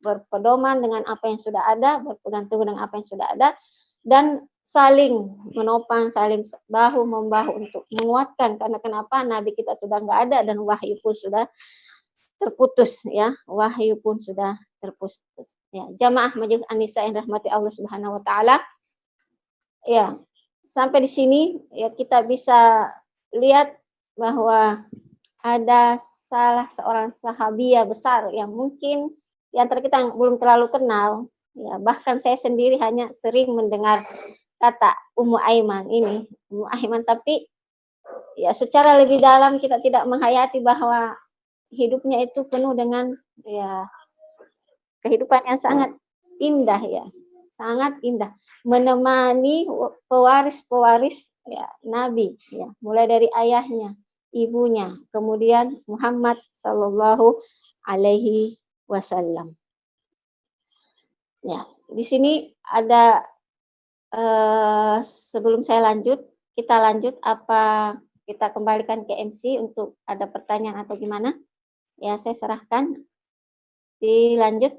berpedoman dengan apa yang sudah ada, berpegang teguh dengan apa yang sudah ada, dan saling menopang, saling bahu membahu untuk menguatkan. Karena kenapa? Nabi kita sudah nggak ada dan wahyu pun sudah terputus ya, wahyu pun sudah terputus. Ya, jamaah Majelis An-Nisa yang rahmati Allah Subhanahu wa taala. Ya, sampai di sini ya kita bisa lihat bahwa ada salah seorang sahabiah besar yang mungkin di antara kita yang belum terlalu kenal, ya bahkan saya sendiri hanya sering mendengar kata Ummu Aiman ini, Ummu Aiman, tapi ya secara lebih dalam kita tidak menghayati bahwa hidupnya itu penuh dengan ya kehidupan yang sangat indah ya, sangat indah, menemani pewaris-pewaris ya Nabi ya, mulai dari ayahnya, ibunya, kemudian Muhammad Sallallahu Alaihi Wasallam. Ya, di sini ada sebelum saya lanjut, kita lanjut apa kita kembalikan ke MC untuk ada pertanyaan atau gimana? Ya, saya serahkan. Dilanjut.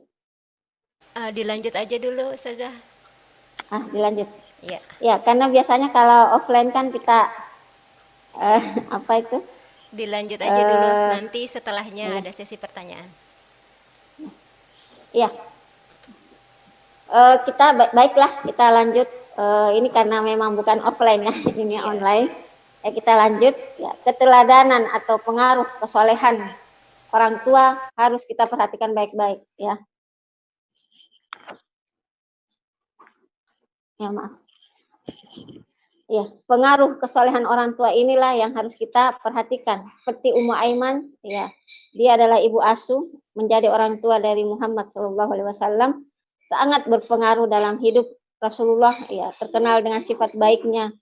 Dilanjut aja dulu, Ustazah. Dilanjut. Iya. Ya, karena biasanya kalau offline kan kita apa itu? Dilanjut aja dulu. Nanti setelahnya ada sesi pertanyaan. Iya. Kita baiklah kita lanjut. Ini karena memang bukan offline ya, ini online. Ya, kita lanjut. Ya, keteladanan atau pengaruh kesolehan orang tua harus kita perhatikan baik-baik ya. Ya, maaf. Ya, pengaruh kesolehan orang tua inilah yang harus kita perhatikan. Seperti Ummu Aiman, ya, dia adalah ibu asuh, menjadi orang tua dari Muhammad SAW, sangat berpengaruh dalam hidup Rasulullah. Ya, terkenal dengan sifat baiknya,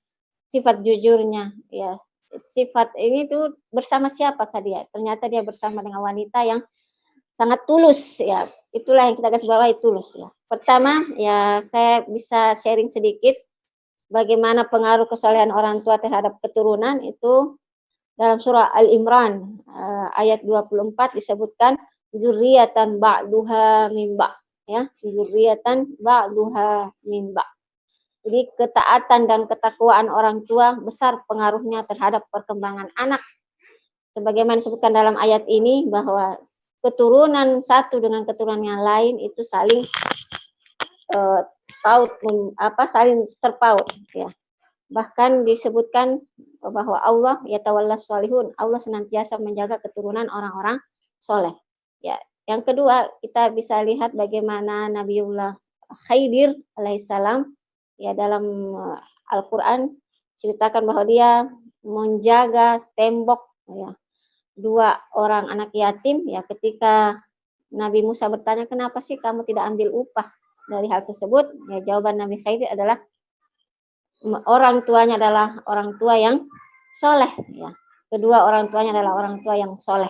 sifat jujurnya. Ya, sifat ini tuh bersama siapakah dia? Ternyata dia bersama dengan wanita yang sangat tulus. Ya, itulah yang kita garis bawahi, tulus. Ya, pertama, ya saya bisa sharing sedikit. Bagaimana pengaruh kesolehan orang tua terhadap keturunan itu dalam surah Al-Imran ayat 24 disebutkan zurriyatan ba'duha min ba', ya, zurriyatan ba'duha min ba'. Jadi ketaatan dan ketakwaan orang tua besar pengaruhnya terhadap perkembangan anak. Sebagaimana disebutkan dalam ayat ini bahwa keturunan satu dengan keturunan yang lain itu saling saling terpaut ya. Bahkan disebutkan bahwa Allah yatawallas sholihun, Allah senantiasa menjaga keturunan orang-orang soleh. Ya, yang kedua kita bisa lihat bagaimana Nabiullah Khidir alaihissalam ya dalam Al-Qur'an ceritakan bahwa dia menjaga tembok ya, 2 orang anak yatim ya, ketika Nabi Musa bertanya, kenapa sih kamu tidak ambil upah dari hal tersebut? Ya, jawaban Nabi Khidir adalah orang tuanya adalah orang tua yang soleh ya. Kedua orang tuanya adalah orang tua yang soleh.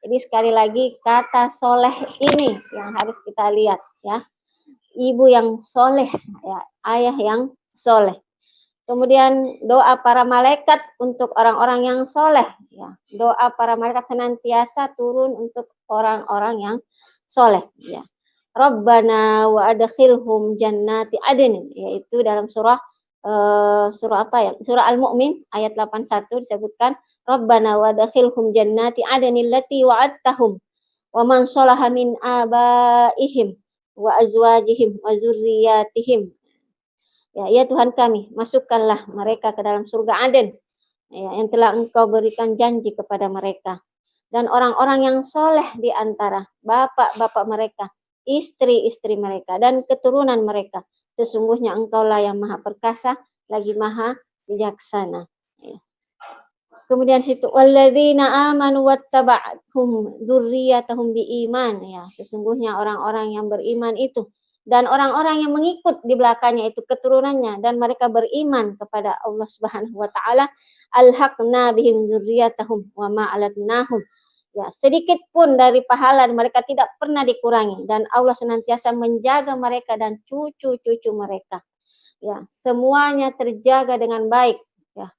Jadi sekali lagi kata soleh ini yang harus kita lihat ya. Ibu yang soleh ya, ayah yang soleh. Kemudian doa para malaikat untuk orang-orang yang soleh ya. Doa para malaikat senantiasa turun untuk orang-orang yang soleh ya. Rabbana wa adkhilhum jannati adnin, yaitu dalam surah apa ya? Surah Al-Mu'min ayat 81 disebutkan Rabbana wa adkhilhum jannati adnin allati wa'adtahum wa man shalaha min abaihim wa azwajihim wa dzurriyyatihim. Ya Tuhan kami, masukkanlah mereka ke dalam surga Aden ya, yang telah Engkau berikan janji kepada mereka. Dan orang-orang yang soleh di antara bapak-bapak mereka, istri-istri mereka, dan keturunan mereka. Sesungguhnya Engkaulah yang maha perkasa, lagi maha bijaksana. Ya. Kemudian situ, walladzina amanu wattaba'athum dzurriyyatahum biiman. Ya, sesungguhnya orang-orang yang beriman itu dan orang-orang yang mengikut di belakangnya itu keturunannya dan mereka beriman kepada Allah Subhanahu wa taala, alhaqna bihim dzurriyyatahum wa ma alatnahum. Ya, sedikit pun dari pahala mereka tidak pernah dikurangi dan Allah senantiasa menjaga mereka dan cucu-cucu mereka. Ya, semuanya terjaga dengan baik ya.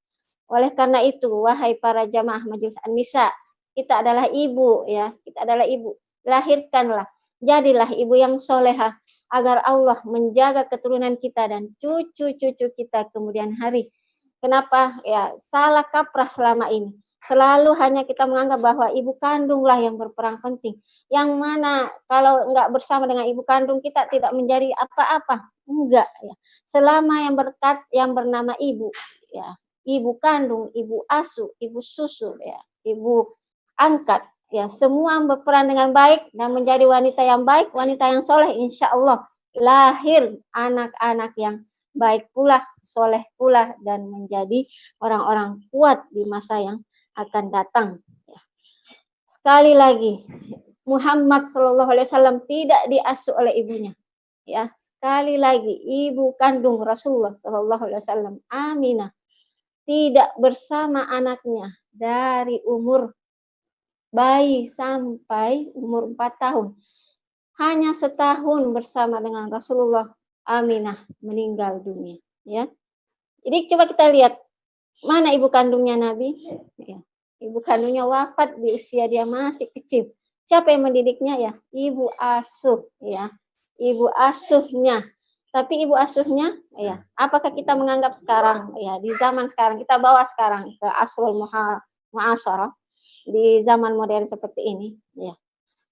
Oleh karena itu, wahai para jamaah Majelis An-Nisa, kita adalah ibu ya, kita adalah ibu. Lahirkanlah, jadilah ibu yang solehah agar Allah menjaga keturunan kita dan cucu-cucu kita kemudian hari. Kenapa? Ya, salah kaprah selama ini. Selalu hanya kita menganggap bahwa ibu kandunglah yang berperan penting. Yang mana kalau enggak bersama dengan ibu kandung kita tidak menjadi apa-apa. Enggak ya. Selama yang bernama ibu ya, ibu kandung, ibu asuh, ibu susu ya, ibu angkat ya, semua berperan dengan baik dan menjadi wanita yang baik, wanita yang soleh, insya Allah lahir anak-anak yang baik pula, soleh pula, dan menjadi orang-orang kuat di masa yang akan datang. Ya. Sekali lagi, Muhammad SAW tidak diasuh oleh ibunya. Ya, sekali lagi ibu kandung Rasulullah SAW, Aminah, tidak bersama anaknya dari umur bayi sampai umur 4 tahun. Hanya setahun bersama dengan Rasulullah, Aminah meninggal dunia. Ya, jadi coba kita lihat mana ibu kandungnya Nabi. Ya, ibu kandungnya wafat di usia dia masih kecil. Siapa yang mendidiknya ya? Ibu asuh ya, ibu asuhnya. Tapi ibu asuhnya ya, apakah kita menganggap sekarang ya di zaman sekarang kita bawa sekarang ke asrul mu'asyarah di zaman modern seperti ini ya.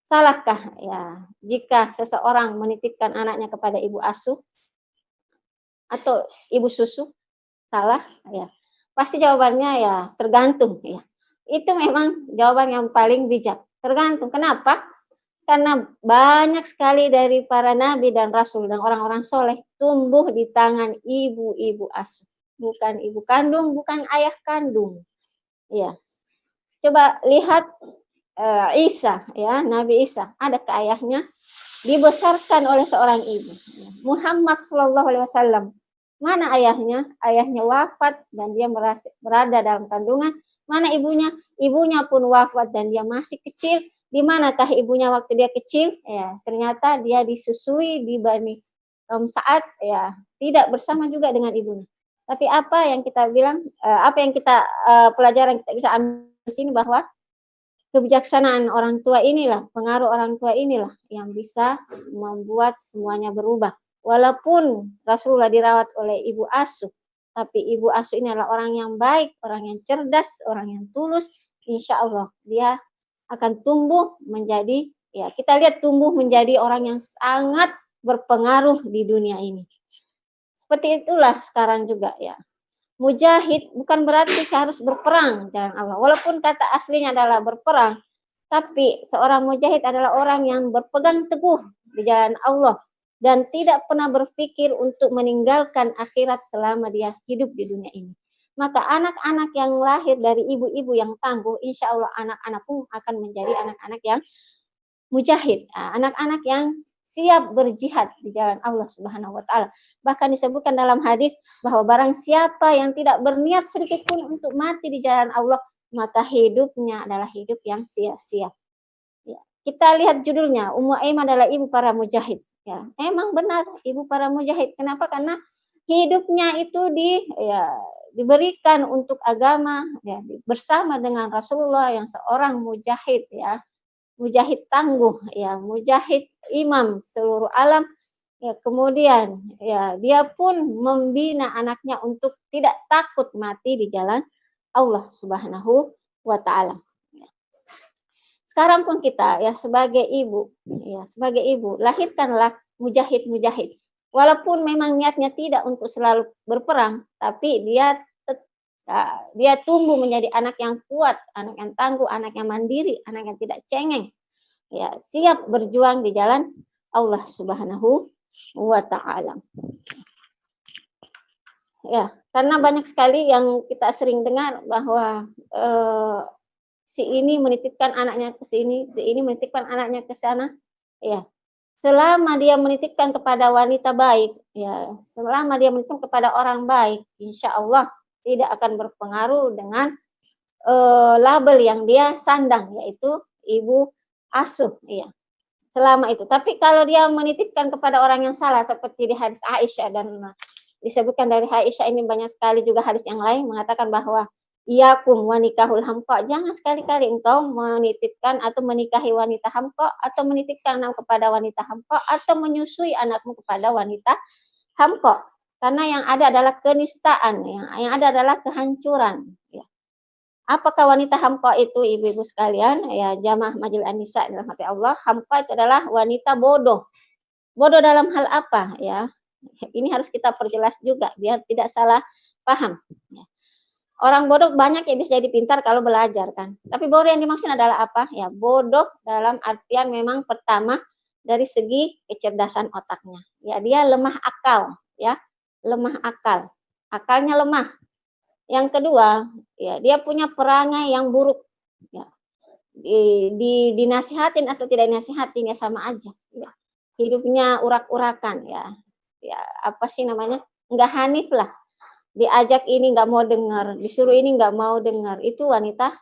Salahkah ya jika seseorang menitipkan anaknya kepada ibu asuh atau ibu susu? Salah ya. Pasti jawabannya ya tergantung ya. Itu memang jawaban yang paling bijak. Tergantung. Kenapa? Karena banyak sekali dari para nabi dan rasul dan orang-orang soleh tumbuh di tangan ibu-ibu asuh. Bukan ibu kandung, bukan ayah kandung. Ya. Coba lihat Isa ya, Nabi Isa, ada ke ayahnya dibesarkan oleh seorang ibu. Muhammad SAW, mana ayahnya? Ayahnya wafat dan dia berada dalam kandungan. Mana ibunya? Ibunya pun wafat dan dia masih kecil. Di manakah ibunya waktu dia kecil? Ya, ternyata dia disusui di Bani Sa'ad ya, tidak bersama juga dengan ibunya. Tapi apa yang kita bilang, apa yang kita pelajaran kita bisa ambil di sini bahwa kebijaksanaan orang tua inilah, pengaruh orang tua inilah yang bisa membuat semuanya berubah. Walaupun Rasulullah dirawat oleh ibu asuh, tapi ibu asuh ini adalah orang yang baik, orang yang cerdas, orang yang tulus, insya Allah dia akan tumbuh menjadi, ya kita lihat tumbuh menjadi orang yang sangat berpengaruh di dunia ini. Seperti itulah sekarang juga ya. Mujahid bukan berarti harus berperang jalan Allah. Walaupun kata aslinya adalah berperang, tapi seorang mujahid adalah orang yang berpegang teguh di jalan Allah dan tidak pernah berpikir untuk meninggalkan akhirat selama dia hidup di dunia ini. Maka anak-anak yang lahir dari ibu-ibu yang tangguh, insya Allah anak-anak pun akan menjadi anak-anak yang mujahid, anak-anak yang siap berjihad di jalan Allah Subhanahu wa taala. Bahkan disebutkan dalam hadis bahwa barang siapa yang tidak berniat sedikit pun untuk mati di jalan Allah, maka hidupnya adalah hidup yang sia-sia. Ya. Kita lihat judulnya, Ummu Aiman adalah ibu para mujahid. Ya, emang benar ibu para mujahid. Kenapa? Karena hidupnya itu diberikan untuk agama ya, bersama dengan Rasulullah yang seorang mujahid ya. Mujahid tangguh ya, mujahid imam seluruh alam ya, kemudian ya dia pun membina anaknya untuk tidak takut mati di jalan Allah Subhanahu wa taala. Sekarang pun kita ya sebagai ibu lahirkanlah mujahid-mujahid. Walaupun memang niatnya tidak untuk selalu berperang, tapi dia tumbuh menjadi anak yang kuat, anak yang tangguh, anak yang mandiri, anak yang tidak cengeng. Ya, siap berjuang di jalan Allah Subhanahu wa taala. Ya, karena banyak sekali yang kita sering dengar bahwa si ini menitipkan anaknya ke sini, si ini menitipkan anaknya ke sana. Ya, selama dia menitipkan kepada wanita baik, ya, selama dia menitipkan kepada orang baik, insya Allah tidak akan berpengaruh dengan label yang dia sandang, yaitu ibu asuh, ya. Selama itu. Tapi kalau dia menitipkan kepada orang yang salah, seperti di hadis Aisyah, dan disebutkan dari Aisyah ini banyak sekali juga hadis yang lain mengatakan bahwa iyakum wa nikahul hamqa, jangan sekali-kali engkau menitipkan atau menikahi wanita hamqa, atau menitipkan anak kepada wanita hamqa, atau menyusui anakmu kepada wanita hamqa. Karena yang ada adalah kenistaan, yang ada adalah kehancuran. Ya. Apakah wanita hamqa itu, ibu-ibu sekalian? Ya, jamaah Majelis An-Nisa dalam hati Allah, hamqa itu adalah wanita bodoh. Bodoh dalam hal apa? Ya, ini harus kita perjelas juga biar tidak salah paham. Ya. Orang bodoh banyak yang bisa jadi pintar kalau belajar kan. Tapi bodoh yang dimaksud adalah apa? Ya, bodoh dalam artian memang pertama dari segi kecerdasan otaknya. Ya, dia lemah akal, ya. Lemah akal. Akalnya lemah. Yang kedua, ya dia punya perangai yang buruk. Ya. Dinasihatin atau tidak dinasihatin ya sama aja. Ya. Hidupnya urak-urakan ya. Ya, apa sih namanya? Enggak hanif lah. Diajak ini enggak mau dengar, disuruh ini enggak mau dengar. Itu wanita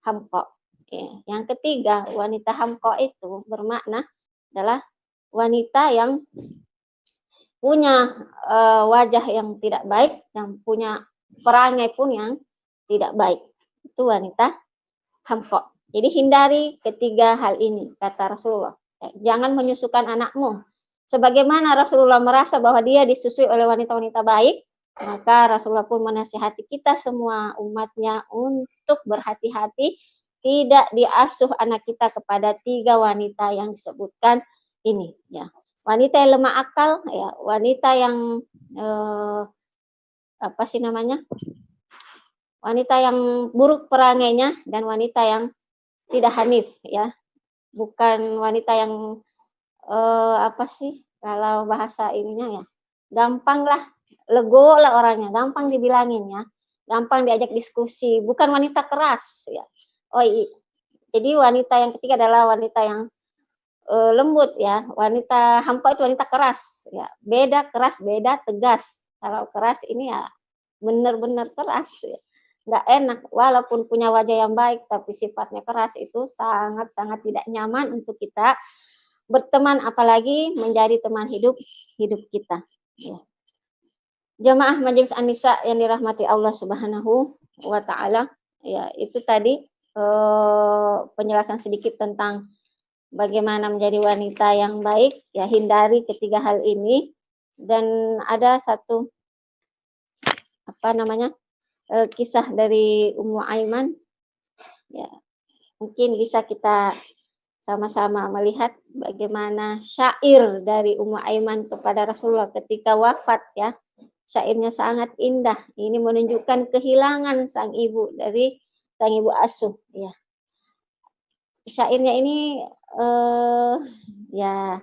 hamqa. Ya. Yang ketiga, wanita hamqa itu bermakna adalah wanita yang punya wajah yang tidak baik, yang punya perangai pun yang tidak baik. Itu wanita hamqa. Jadi hindari ketiga hal ini, kata Rasulullah. Jangan menyusukan anakmu. Sebagaimana Rasulullah merasa bahwa dia disusui oleh wanita-wanita baik, maka Rasulullah pun menasihati kita semua umatnya untuk berhati-hati tidak diasuh anak kita kepada tiga wanita yang disebutkan ini. Ya. Wanita yang lemah akal, ya, wanita yang apa sih namanya? Wanita yang buruk perangainya, dan wanita yang tidak hanif, ya. Bukan wanita yang apa sih? Kalau bahasa ininya ya, gampang lah, legowo lah orangnya, gampang dibilangin ya, gampang diajak diskusi, bukan wanita keras, ya. Jadi wanita yang ketiga adalah wanita yang lembut ya, wanita hampa itu wanita keras ya, beda keras, beda tegas. Kalau keras ini ya benar-benar keras ya. Nggak enak, walaupun punya wajah yang baik tapi sifatnya keras, itu sangat-sangat tidak nyaman untuk kita berteman, apalagi menjadi teman hidup kita ya. Jamaah Majelis An-Nisa yang dirahmati Allah Subhanahu wa taala, ya itu tadi penjelasan sedikit tentang bagaimana menjadi wanita yang baik, ya hindari ketiga hal ini. Dan ada satu kisah dari Ummu Aiman, ya mungkin bisa kita sama-sama melihat bagaimana syair dari Ummu Aiman kepada Rasulullah ketika wafat ya. Syairnya sangat indah. Ini menunjukkan kehilangan sang ibu dari sang ibu asuh ya. Syairnya ini ya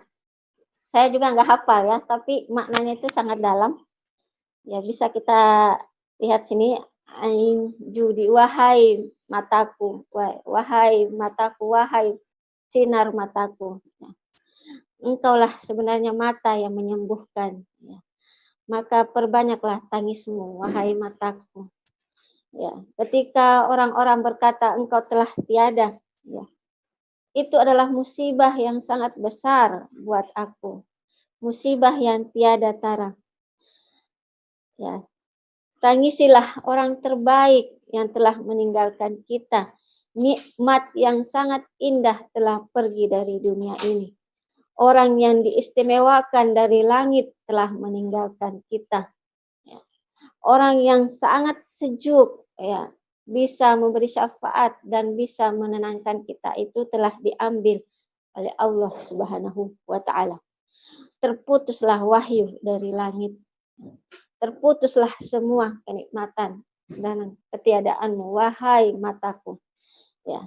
saya juga nggak hafal ya, tapi maknanya itu sangat dalam. Ya bisa kita lihat sini, ain judi wahai mataku, wahai mataku, wahai sinar mataku. Ya. Engkaulah sebenarnya mata yang menyembuhkan. Ya. Maka perbanyaklah tangismu, wahai mataku. Ya. Ketika orang-orang berkata engkau telah tiada, ya. Itu adalah musibah yang sangat besar buat aku. Musibah yang tiada tara. Ya. Tangisilah orang terbaik yang telah meninggalkan kita. Nikmat yang sangat indah telah pergi dari dunia ini. Orang yang diistimewakan dari langit telah meninggalkan kita. Ya. Orang yang sangat sejuk, ya, bisa memberi syafaat dan bisa menenangkan kita itu telah diambil oleh Allah Subhanahu wa Ta'ala. Terputuslah wahyu dari langit. Terputuslah semua kenikmatan dan ketiadaanmu, wahai mataku. Ya,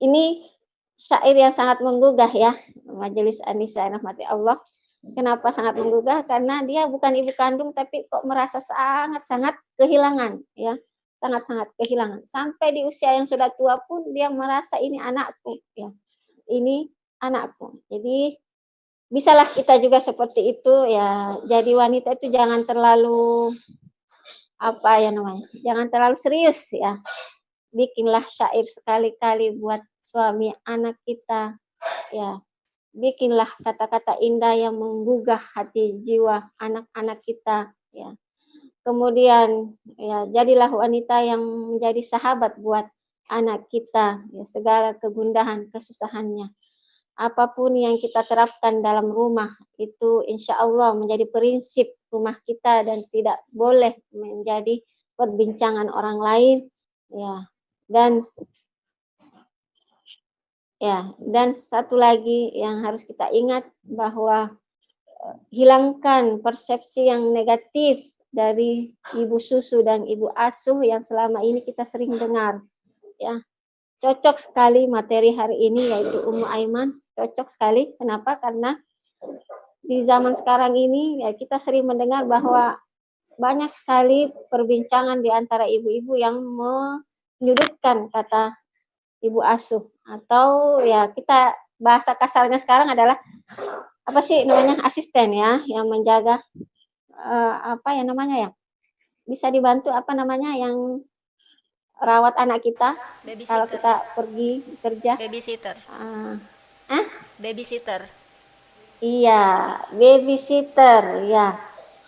ini syair yang sangat menggugah ya, Majelis An-Nisa rahmati Allah. Kenapa sangat menggugah? Karena dia bukan ibu kandung, tapi kok merasa sangat-sangat kehilangan, ya, sangat-sangat kehilangan. Sampai di usia yang sudah tua pun dia merasa ini anakku, ya, ini anakku. Jadi bisalah kita juga seperti itu ya. Jadi wanita itu jangan terlalu apa ya namanya, jangan terlalu serius ya. Bikinlah syair sekali-kali buat suami anak kita ya. Bikinlah kata-kata indah yang menggugah hati jiwa anak-anak kita ya. Kemudian ya jadilah wanita yang menjadi sahabat buat anak kita ya, segala kegundahan kesusahannya. Apapun yang kita terapkan dalam rumah itu insya Allah menjadi prinsip rumah kita dan tidak boleh menjadi perbincangan orang lain ya. Dan satu lagi yang harus kita ingat bahwa hilangkan persepsi yang negatif dari ibu susu dan ibu asuh yang selama ini kita sering dengar ya. Cocok sekali materi hari ini yaitu Ummu Aiman, cocok sekali. Kenapa? Karena di zaman sekarang ini ya kita sering mendengar bahwa banyak sekali perbincangan di antara ibu-ibu yang menyudutkan kata ibu asuh, atau ya kita bahasa kasarnya sekarang adalah apa sih namanya, asisten ya, yang menjaga apa ya namanya ya, bisa dibantu apa namanya, yang rawat anak kita kalau Babysitter. kita pergi kerja. Babysitter. Ah, Babysitter. iya, babysitter, ya.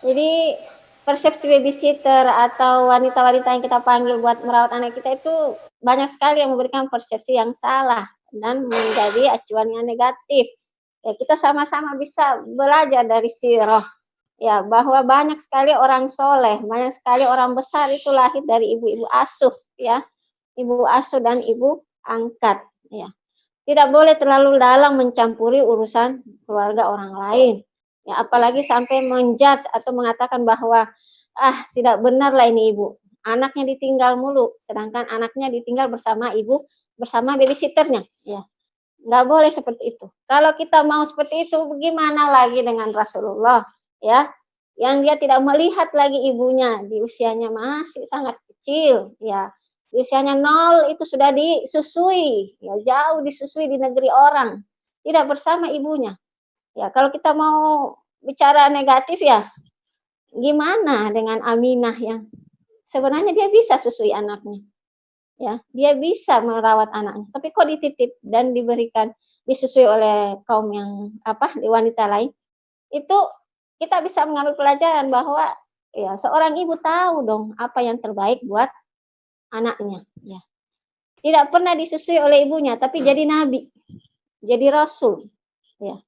Jadi persepsi babysitter atau wanita-wanita yang kita panggil buat merawat anak kita itu banyak sekali yang memberikan persepsi yang salah dan menjadi acuan yang negatif. Ya, kita sama-sama bisa belajar dari sirah ya, bahwa banyak sekali orang soleh, banyak sekali orang besar itu lahir dari ibu-ibu asuh ya, ibu asuh dan ibu angkat ya. Tidak boleh terlalu dalam mencampuri urusan keluarga orang lain. Ya, apalagi sampai menjudge atau mengatakan bahwa tidak benarlah ini ibu. Anaknya ditinggal mulu, sedangkan anaknya ditinggal bersama ibu, bersama babysitternya. Ya, nggak boleh seperti itu. Kalau kita mau seperti itu, bagaimana lagi dengan Rasulullah? Ya, yang dia tidak melihat lagi ibunya di usianya masih sangat kecil. Ya, di usianya 0 itu sudah disusui, ya jauh disusui di negeri orang, tidak bersama ibunya. Ya, kalau kita mau bicara negatif ya, gimana dengan Aminah yang sebenarnya dia bisa susui anaknya. Ya, dia bisa merawat anaknya, tapi kok dititip dan diberikan disusui oleh kaum yang di wanita lain. Itu kita bisa mengambil pelajaran bahwa ya seorang ibu tahu dong apa yang terbaik buat anaknya ya. Tidak pernah disusui oleh ibunya tapi jadi nabi, jadi rasul ya.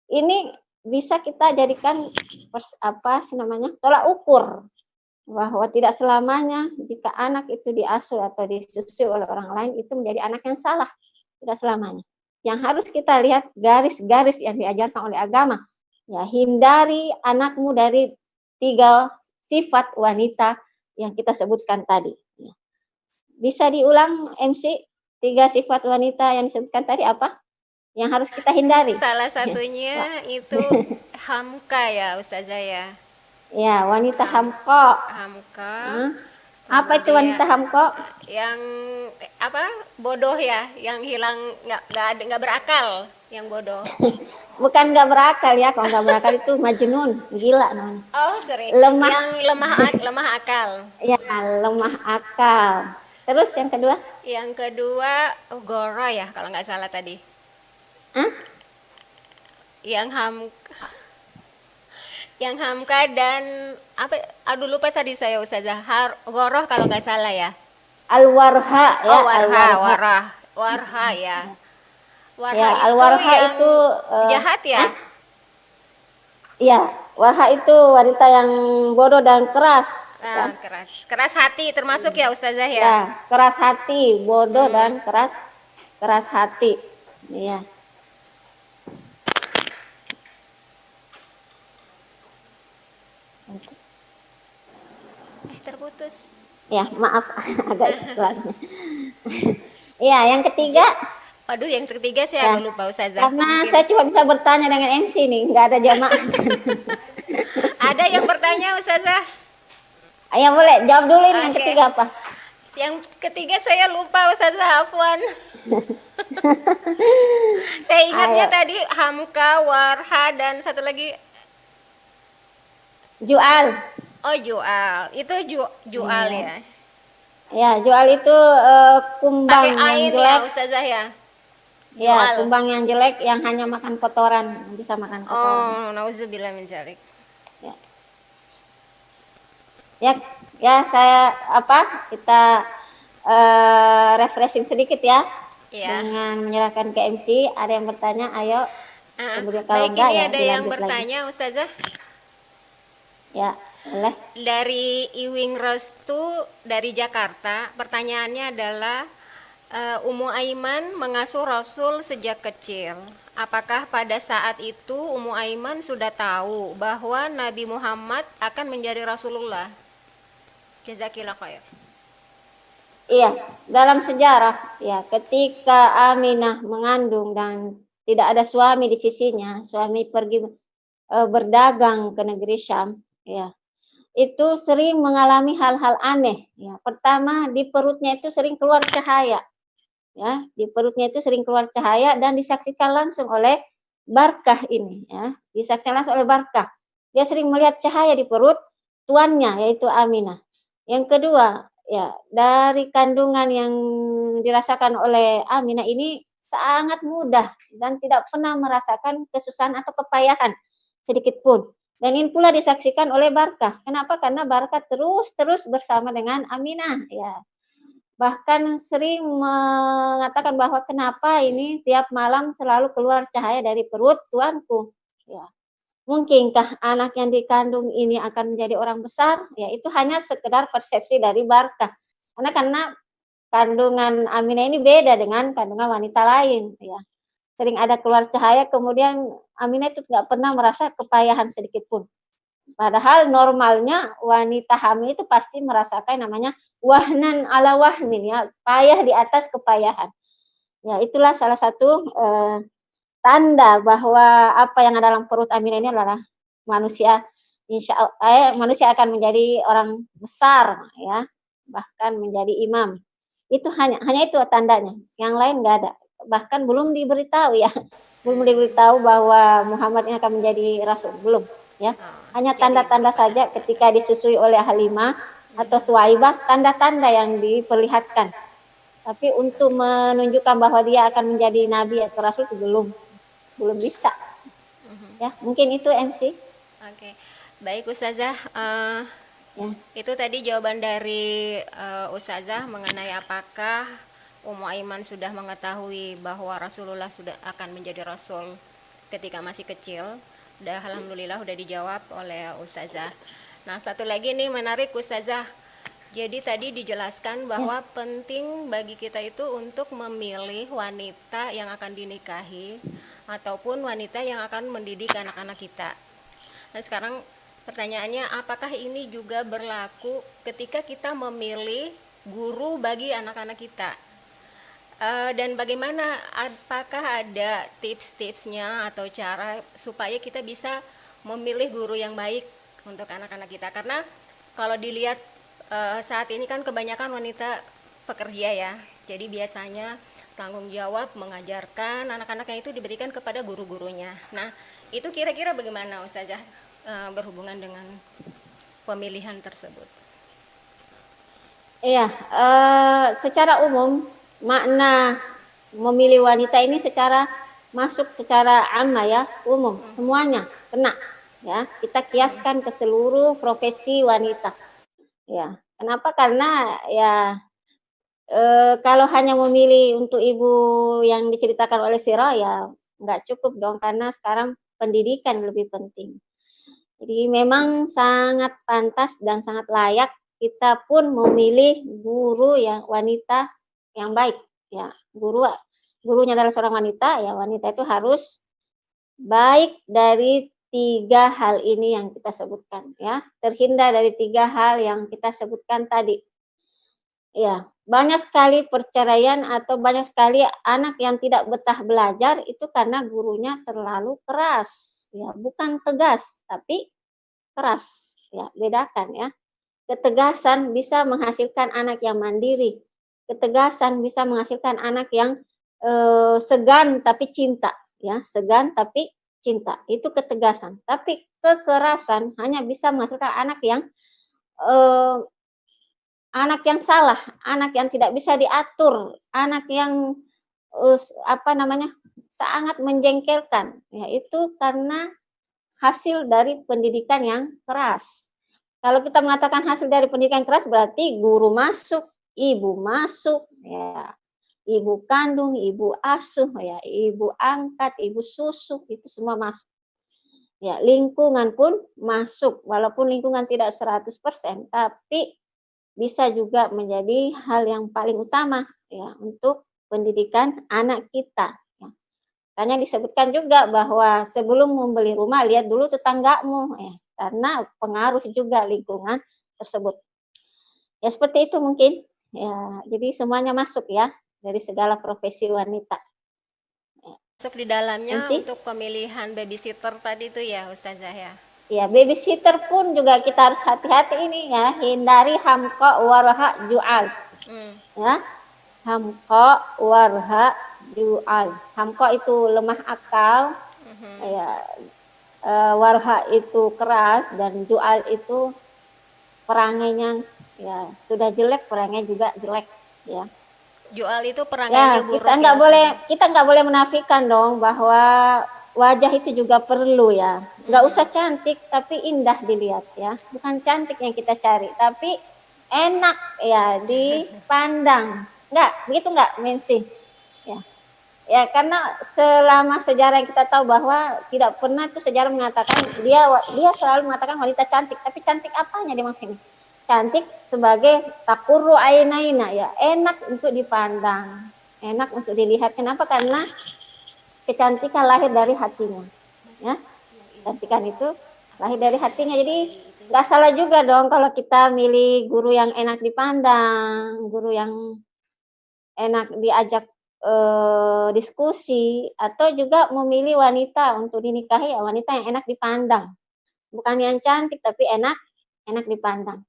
Ini bisa kita jadikan tolak ukur bahwa tidak selamanya jika anak itu diasuh atau disusui oleh orang lain itu menjadi anak yang salah, tidak selamanya. yang harus kita lihat garis-garis yang diajarkan oleh agama. Ya, hindari anakmu dari 3 sifat wanita yang kita sebutkan tadi. Ya. Bisa diulang MC, 3 sifat wanita yang disebutkan tadi apa? Yang harus kita hindari. Salah satunya itu hamka ya Ustazah ya. Ya, wanita hamqa. Hamka. Apa itu Kemudian wanita hamqa? yang apa? Bodoh ya, yang hilang nggak berakal, yang bodoh. Bukan nggak berakal ya, kalau nggak berakal itu majnun, gila namanya. Oh, sorry. Lemah. Yang lemah akal. Ya, lemah akal. Terus yang kedua? Yang kedua goro ya kalau nggak salah tadi. Hah? Yang hamka dan apa? Aduh lupa tadi saya Ustazah. Goroh kalau nggak salah ya. Al-warha ya. Oh, warha ya. Warha Ya, itu al-warha yang itu jahat ya. Iya, warha itu wanita yang bodoh dan keras. Nah, keras hati termasuk ya Ustazah ya. Ya, keras hati, bodoh dan keras hati. Iya. Terputus. Ya, maaf agak pelan. Iya, yang ketiga. Waduh, yang ketiga saya Ya, agak lupa Ustazah. karena Mungkin. saya cuma bisa bertanya dengan MC nih, nggak ada jamaah. Ada yang bertanya Ustazah. Ayo boleh jawab dulu ini yang Oke. ketiga apa? Yang ketiga saya lupa Ustazah, afwan. Saya ingatnya Ayo. tadi hamka, warha dan satu lagi Jual. oh jual. Itu jual ya. Ya, jual itu kumbang Pakai yang ain ya jelek. Ustazah ya. Ya, Jual. kumbang yang jelek yang hanya makan kotoran, bisa makan kotoran. Oh, nauzubillah min dzalik. Ya, saya kita refreshing sedikit ya. Iya. Dengan menyerahkan ke MC, ada yang bertanya, ayo. Kemudian kalau Baik, enggak ini ya ada yang dilanjut bertanya Ustazah. Ya, boleh. Dari Iwing Restu dari Jakarta, pertanyaannya adalah Ummu Aiman mengasuh Rasul sejak kecil. Apakah pada saat itu Ummu Aiman sudah tahu bahwa Nabi Muhammad akan menjadi Rasulullah? Jazakillah khair. Iya, dalam sejarah ya ketika Aminah mengandung dan tidak ada suami di sisinya, suami pergi berdagang ke negeri Syam, ya. Itu sering mengalami hal-hal aneh, ya. Pertama, di perutnya itu sering keluar cahaya. Ya, di perutnya itu sering keluar cahaya dan disaksikan langsung oleh Barkah ini, ya. Disaksikan langsung oleh Barkah. Dia sering melihat cahaya di perut tuannya yaitu Aminah. Yang kedua, ya, dari kandungan yang dirasakan oleh Aminah ini sangat mudah dan tidak pernah merasakan kesusahan atau kepayahan sedikit pun. Dan ini pula disaksikan oleh Barkah. Kenapa? Karena Barkah terus bersama dengan Aminah, ya. Bahkan sering mengatakan bahwa kenapa ini tiap malam selalu keluar cahaya dari perut tuanku, ya. Mungkinkah anak yang dikandung ini akan menjadi orang besar? Ya, itu hanya sekedar persepsi dari Barkah. Karena kandungan Aminah ini beda dengan kandungan wanita lain, ya. Sering ada keluar cahaya, kemudian Aminah itu nggak pernah merasa kepayahan sedikit pun. Padahal normalnya wanita hamil itu pasti merasakan namanya wahnan ala wahnin, ya, payah di atas kepayahan. Ya, itulah salah satu tanda bahwa apa yang ada dalam perut Aminah ini adalah manusia, manusia akan menjadi orang besar, ya, bahkan menjadi imam. Itu hanya itu tandanya, yang lain nggak ada. Bahkan belum diberitahu, ya, belum diberitahu bahwa Muhammad ini akan menjadi rasul, belum, ya. Hanya tanda-tanda saja ketika disusui oleh Halimah atau Suwaibah, tanda-tanda yang diperlihatkan. Tapi untuk menunjukkan bahwa dia akan menjadi nabi atau rasul itu belum bisa. Ya, mungkin itu MC. Oke. Baik Ustazah, Ya. itu tadi jawaban dari Ustazah mengenai apakah Ummu Aiman sudah mengetahui bahwa Rasulullah sudah akan menjadi rasul ketika masih kecil. Alhamdulillah udah dijawab oleh Ustazah. Nah, satu lagi nih menarik Ustazah. Jadi tadi dijelaskan bahwa penting bagi kita itu untuk memilih wanita yang akan dinikahi ataupun wanita yang akan mendidik anak-anak kita. Nah, sekarang pertanyaannya, apakah ini juga berlaku ketika kita memilih guru bagi anak-anak kita? Dan bagaimana, apakah ada tips-tipsnya atau cara supaya kita bisa memilih guru yang baik untuk anak-anak kita? Karena kalau dilihat saat ini kan kebanyakan wanita pekerja ya, jadi biasanya tanggung jawab mengajarkan anak-anaknya itu diberikan kepada guru-gurunya. Nah, itu kira-kira bagaimana Ustazah berhubungan dengan pemilihan tersebut? Iya, secara umum makna memilih wanita ini masuk secara amma ya, umum, semuanya kena ya. Kita kiaskan ke seluruh profesi wanita. Ya, kenapa? Karena ya kalau hanya memilih untuk ibu yang diceritakan oleh Sirah ya nggak cukup dong, karena sekarang pendidikan lebih penting. Jadi memang sangat pantas dan sangat layak kita pun memilih guru yang wanita yang baik ya. Gurunya adalah seorang wanita ya, wanita itu harus baik dari 3 hal ini yang kita sebutkan ya, terhindar dari 3 hal yang kita sebutkan tadi. Ya, banyak sekali perceraian atau banyak sekali anak yang tidak betah belajar itu karena gurunya terlalu keras ya, bukan tegas tapi keras ya, bedakan ya. Ketegasan bisa menghasilkan anak yang mandiri, ketegasan bisa menghasilkan anak yang segan tapi cinta ya, segan tapi cinta, itu ketegasan. Tapi kekerasan hanya bisa menghasilkan eh, anak yang salah, anak yang tidak bisa diatur, anak yang sangat menjengkelkan, yaitu karena hasil dari pendidikan yang keras. Kalau kita mengatakan hasil dari pendidikan keras berarti guru masuk, ibu masuk, ya, ibu kandung, ibu asuh, ya, ibu angkat, ibu susu, itu semua masuk. Ya, lingkungan pun masuk, walaupun lingkungan tidak 100%, tapi bisa juga menjadi hal yang paling utama ya untuk pendidikan anak kita. Ya. Makanya disebutkan juga bahwa sebelum membeli rumah lihat dulu tetanggamu ya, karena pengaruh juga lingkungan tersebut. Ya seperti itu mungkin ya. Jadi semuanya masuk ya dari segala profesi wanita. Masuk di dalamnya MC? untuk pemilihan babysitter tadi itu ya Ustazah ya. Ya, babysitter pun juga kita harus hati-hati ini ya, hindari hamqa warha jual. Ya, hamqa warha jual. Hamqa itu lemah akal, ya, warha itu keras, dan jual itu perangainya ya sudah jelek, perangainya juga jelek ya. Jual itu Ya, perangainya buruk. kita nggak boleh menafikan dong bahwa wajah itu juga perlu ya. Nggak usah cantik tapi indah dilihat ya. Bukan cantik yang kita cari, tapi enak ya dipandang. Nggak, begitu nggak, Memsi? Ya. Ya, karena selama sejarah yang kita tahu bahwa tidak pernah tuh sejarah mengatakan dia selalu mengatakan wanita cantik, tapi cantik apanya dia maksudnya? Cantik sebagai takurru ainaina ya, enak untuk dipandang, enak untuk dilihat. Kenapa? Karena kecantikan lahir dari hatinya ya, kecantikan itu lahir dari hatinya. Jadi nggak salah juga dong kalau kita milih guru yang enak dipandang, guru yang enak diajak diskusi, atau juga memilih wanita untuk dinikahi ya wanita yang enak dipandang, bukan yang cantik tapi enak dipandang.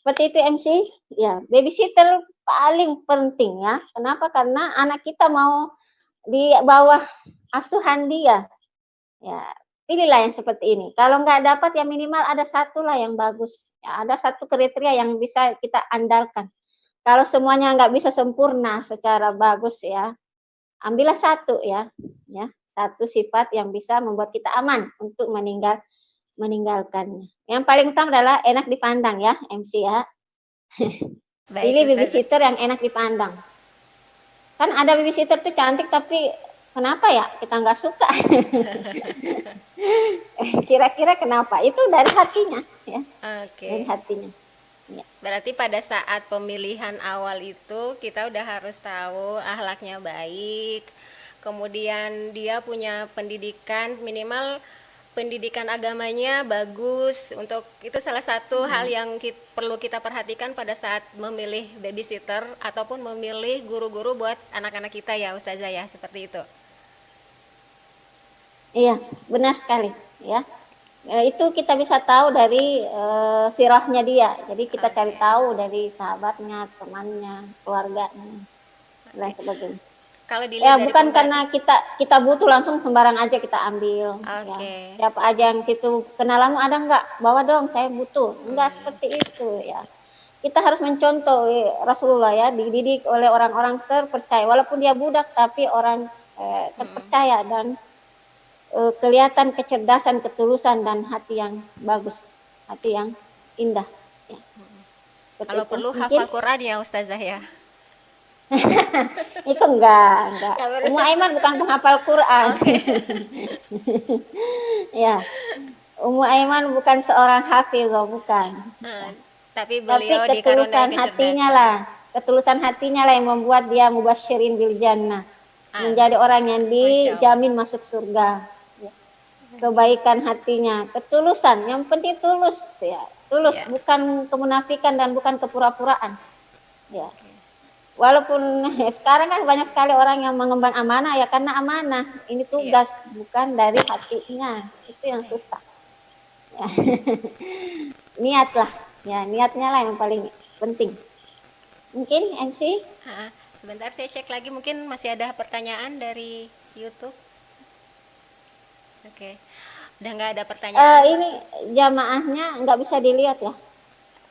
Seperti itu MC. Ya, babysitter paling penting ya. Kenapa? Karena anak kita mau di bawah asuhan dia. Ya, pilihlah yang seperti ini. Kalau nggak dapat ya minimal ada satu lah yang bagus. Ya, ada satu kriteria yang bisa kita andalkan. Kalau semuanya nggak bisa sempurna secara bagus ya, ambillah satu ya. Ya, satu sifat yang bisa membuat kita aman untuk meninggalkannya. Yang paling utama adalah enak dipandang ya, MC ya. Pilih babysitter yang enak dipandang. Kan ada babysitter tuh cantik tapi kenapa ya kita nggak suka? Kira-kira kenapa? Itu dari hatinya ya. Oke. Dari hatinya. Ya. Berarti pada saat pemilihan awal itu kita udah harus tahu akhlaknya baik, kemudian dia punya pendidikan minimal pendidikan agamanya bagus. Untuk itu salah satu hal yang perlu kita perhatikan pada saat memilih babysitter ataupun memilih guru-guru buat anak-anak kita ya Ustazah ya, seperti itu. Iya, benar sekali ya. Itu kita bisa tahu dari sirahnya dia. Jadi kita cari Oke. tahu dari sahabatnya, temannya, keluarganya, dan Oke. sebagainya. Kalau Ya, dilihat dari bukan karena kita butuh langsung sembarang aja kita ambil. Ya, Oke. siapa aja yang situ kenalanmu ada nggak? Bawa dong, saya butuh. Enggak seperti itu ya. Kita harus mencontoh Rasulullah ya, dididik oleh orang-orang terpercaya. Walaupun dia budak, tapi orang terpercaya dan kelihatan kecerdasan, ketulusan dan hati yang bagus, hati yang indah. Ya, seperti Kalau itu. perlu Mungkin hafal Quran ya Ustazah ya. itu enggak. Nggak perlu. Aiman bukan penghafal Quran. Oke. Ya, Aiman bukan seorang hafizah, bukan. Tapi Tapi beliau dikaruniai ketulusan hatinya kecerdasan. lah, yang membuat dia mubasyirin bil jannah, menjadi orang yang Masya Allah. dijamin masuk surga. Ya. Kebaikan hatinya, ketulusan, yang penting tulus ya, tulus, Ya. bukan kemunafikan dan bukan kepura-puraan. Ya. Walaupun sekarang kan banyak sekali orang yang mengemban amanah ya karena amanah, ini tugas bukan dari hatinya, itu yang susah. Ya. Niatlah, ya niatnya lah yang paling penting. Mungkin MC? Sebentar saya cek lagi, mungkin masih ada pertanyaan dari YouTube. Oke. Udah nggak ada pertanyaan. Ini jamaahnya nggak bisa dilihat ya?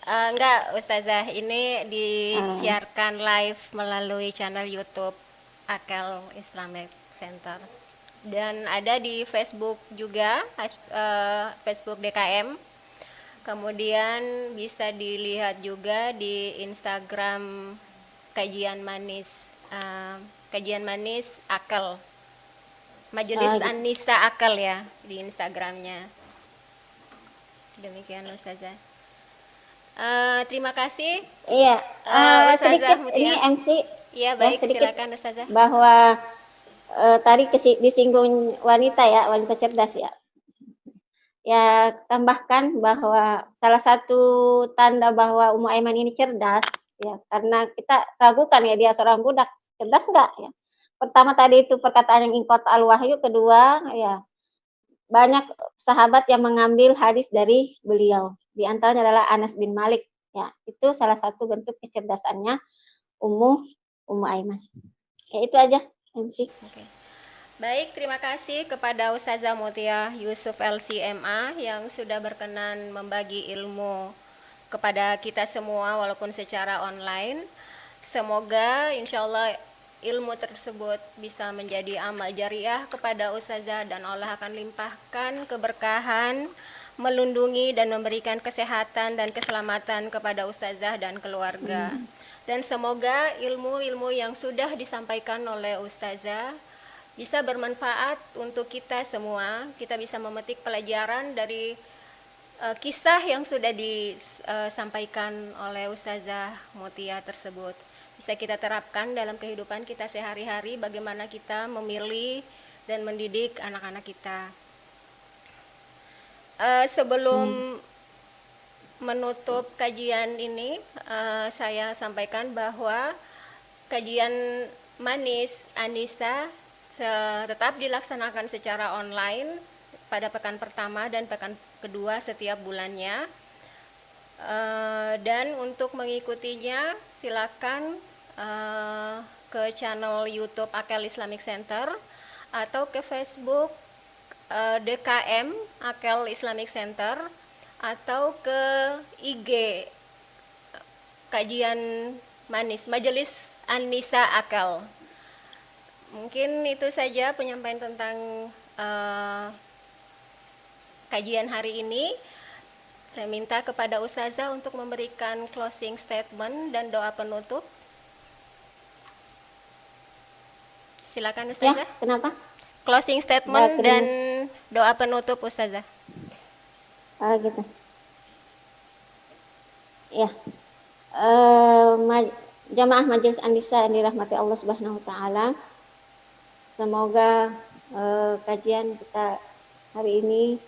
Enggak Ustazah, ini disiarkan live melalui channel YouTube Akel Islamic Center. Dan ada di Facebook juga, Facebook DKM. Kemudian bisa dilihat juga di Instagram Kajian Manis, Kajian Manis Akel, Majelis Gitu. An-Nisa Akel ya di Instagramnya. Demikian Ustazah. Terima kasih. Iya, Ustazah sedikit Mutia. ini MC. Iya Ya, baik, sedikit silakan Ustazah. bahwa tadi disinggung wanita ya, wanita cerdas ya. Ya, tambahkan bahwa salah satu tanda bahwa Aiman ini cerdas ya, karena kita ragukan ya dia seorang budak, cerdas enggak ya. Pertama tadi itu perkataan yang ingkot al-wahyu, kedua ya banyak sahabat yang mengambil hadis dari beliau. Di antaranya adalah Anas bin Malik. Ya, itu salah satu bentuk kecerdasannya Ummu Aiman. Ya itu aja, MC. Oke. Baik, terima kasih kepada Ustazah Mutia Yusuf LCMA yang sudah berkenan membagi ilmu kepada kita semua walaupun secara online. Semoga insya Allah ilmu tersebut bisa menjadi amal jariah kepada Ustazah dan Allah akan limpahkan keberkahan, melindungi dan memberikan kesehatan dan keselamatan kepada Ustazah dan keluarga. Dan semoga ilmu-ilmu yang sudah disampaikan oleh Ustazah bisa bermanfaat untuk kita semua. Kita bisa memetik pelajaran dari kisah yang sudah disampaikan oleh Ustazah Mutia tersebut. Bisa kita terapkan dalam kehidupan kita sehari-hari, bagaimana kita memilih dan mendidik anak-anak kita. Sebelum menutup kajian ini, saya sampaikan bahwa kajian Manis Anissa tetap dilaksanakan secara online pada pekan pertama dan pekan kedua setiap bulannya. Dan untuk mengikutinya silakan ke channel YouTube Akel Islamic Center atau ke Facebook DKM Akel Islamic Center atau ke IG Kajian Manis Majelis An-Nisa Akel. Mungkin itu saja penyampaian tentang kajian hari ini. Saya minta kepada Ustazah untuk memberikan closing statement dan doa penutup. Silakan Ustazah. Ya, kenapa? Closing statement dan doa penutup Ustazah. Gitu. Ya, jamaah Majelis An-Nisa yang dirahmati Allah Subhanahu wa taala. Semoga kajian kita hari ini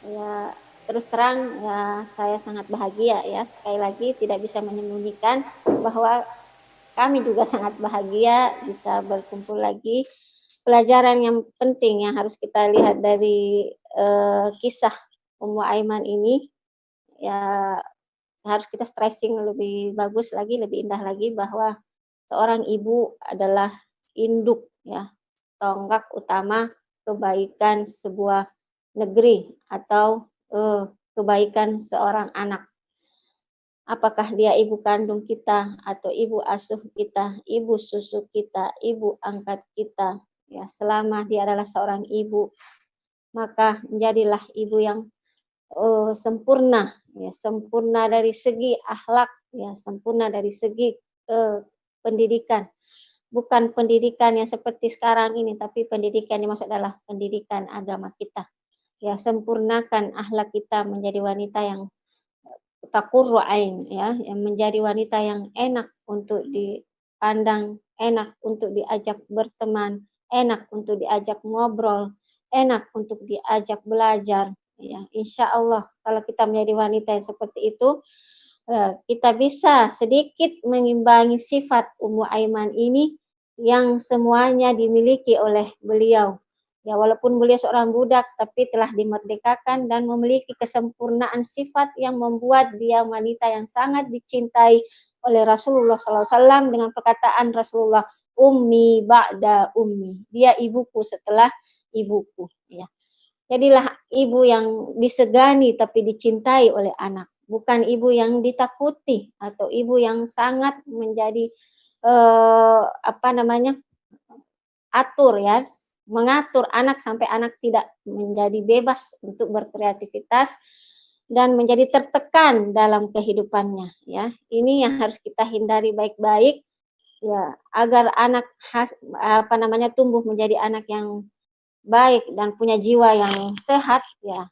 ya terus terang ya saya sangat bahagia ya. Sekali lagi tidak bisa menyembunyikan bahwa kami juga sangat bahagia bisa berkumpul lagi. Pelajaran yang penting yang harus kita lihat dari kisah Ummu Aiman ini ya harus kita stressing lebih bagus lagi, lebih indah lagi bahwa seorang ibu adalah induk ya, tonggak utama kebaikan sebuah negeri atau kebaikan seorang anak. Apakah dia ibu kandung kita atau ibu asuh kita, ibu susu kita, ibu angkat kita, ya selama dia adalah seorang ibu, maka menjadilah ibu yang sempurna, ya sempurna dari segi akhlak, ya sempurna dari segi pendidikan. Bukan pendidikan yang seperti sekarang ini, tapi pendidikan yang maksud adalah pendidikan agama kita. Ya sempurnakan akhlak kita menjadi wanita yang taqurru ain ya, yang menjadi wanita yang enak untuk dipandang, enak untuk diajak berteman, enak untuk diajak ngobrol, enak untuk diajak belajar ya. Insya Allah kalau kita menjadi wanita yang seperti itu kita bisa sedikit mengimbangi sifat Ummu Aiman ini yang semuanya dimiliki oleh beliau. Ya walaupun beliau seorang budak tapi telah dimerdekakan dan memiliki kesempurnaan sifat yang membuat dia wanita yang sangat dicintai oleh Rasulullah SAW dengan perkataan Rasulullah ummi ba'da ummi. Dia ibuku setelah ibuku ya. Jadilah ibu yang disegani tapi dicintai oleh anak, bukan ibu yang ditakuti atau ibu yang sangat menjadi apa namanya? Atur ya, mengatur anak sampai anak tidak menjadi bebas untuk berkreativitas dan menjadi tertekan dalam kehidupannya ya. Ini yang harus kita hindari baik-baik ya agar anak apa namanya tumbuh menjadi anak yang baik dan punya jiwa yang sehat ya.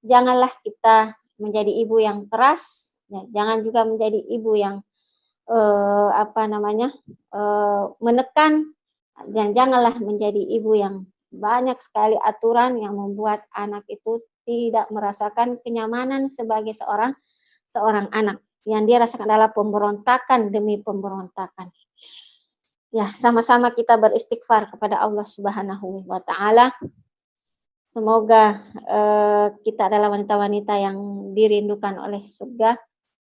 Janganlah kita menjadi ibu yang keras ya, jangan juga menjadi ibu yang apa namanya menekan dan janganlah menjadi ibu yang banyak sekali aturan yang membuat anak itu tidak merasakan kenyamanan sebagai seorang seorang anak. Yang dia rasakan adalah pemberontakan demi pemberontakan. Ya, sama-sama kita beristighfar kepada Allah Subhanahu wa taala. Semoga kita adalah wanita-wanita yang dirindukan oleh surga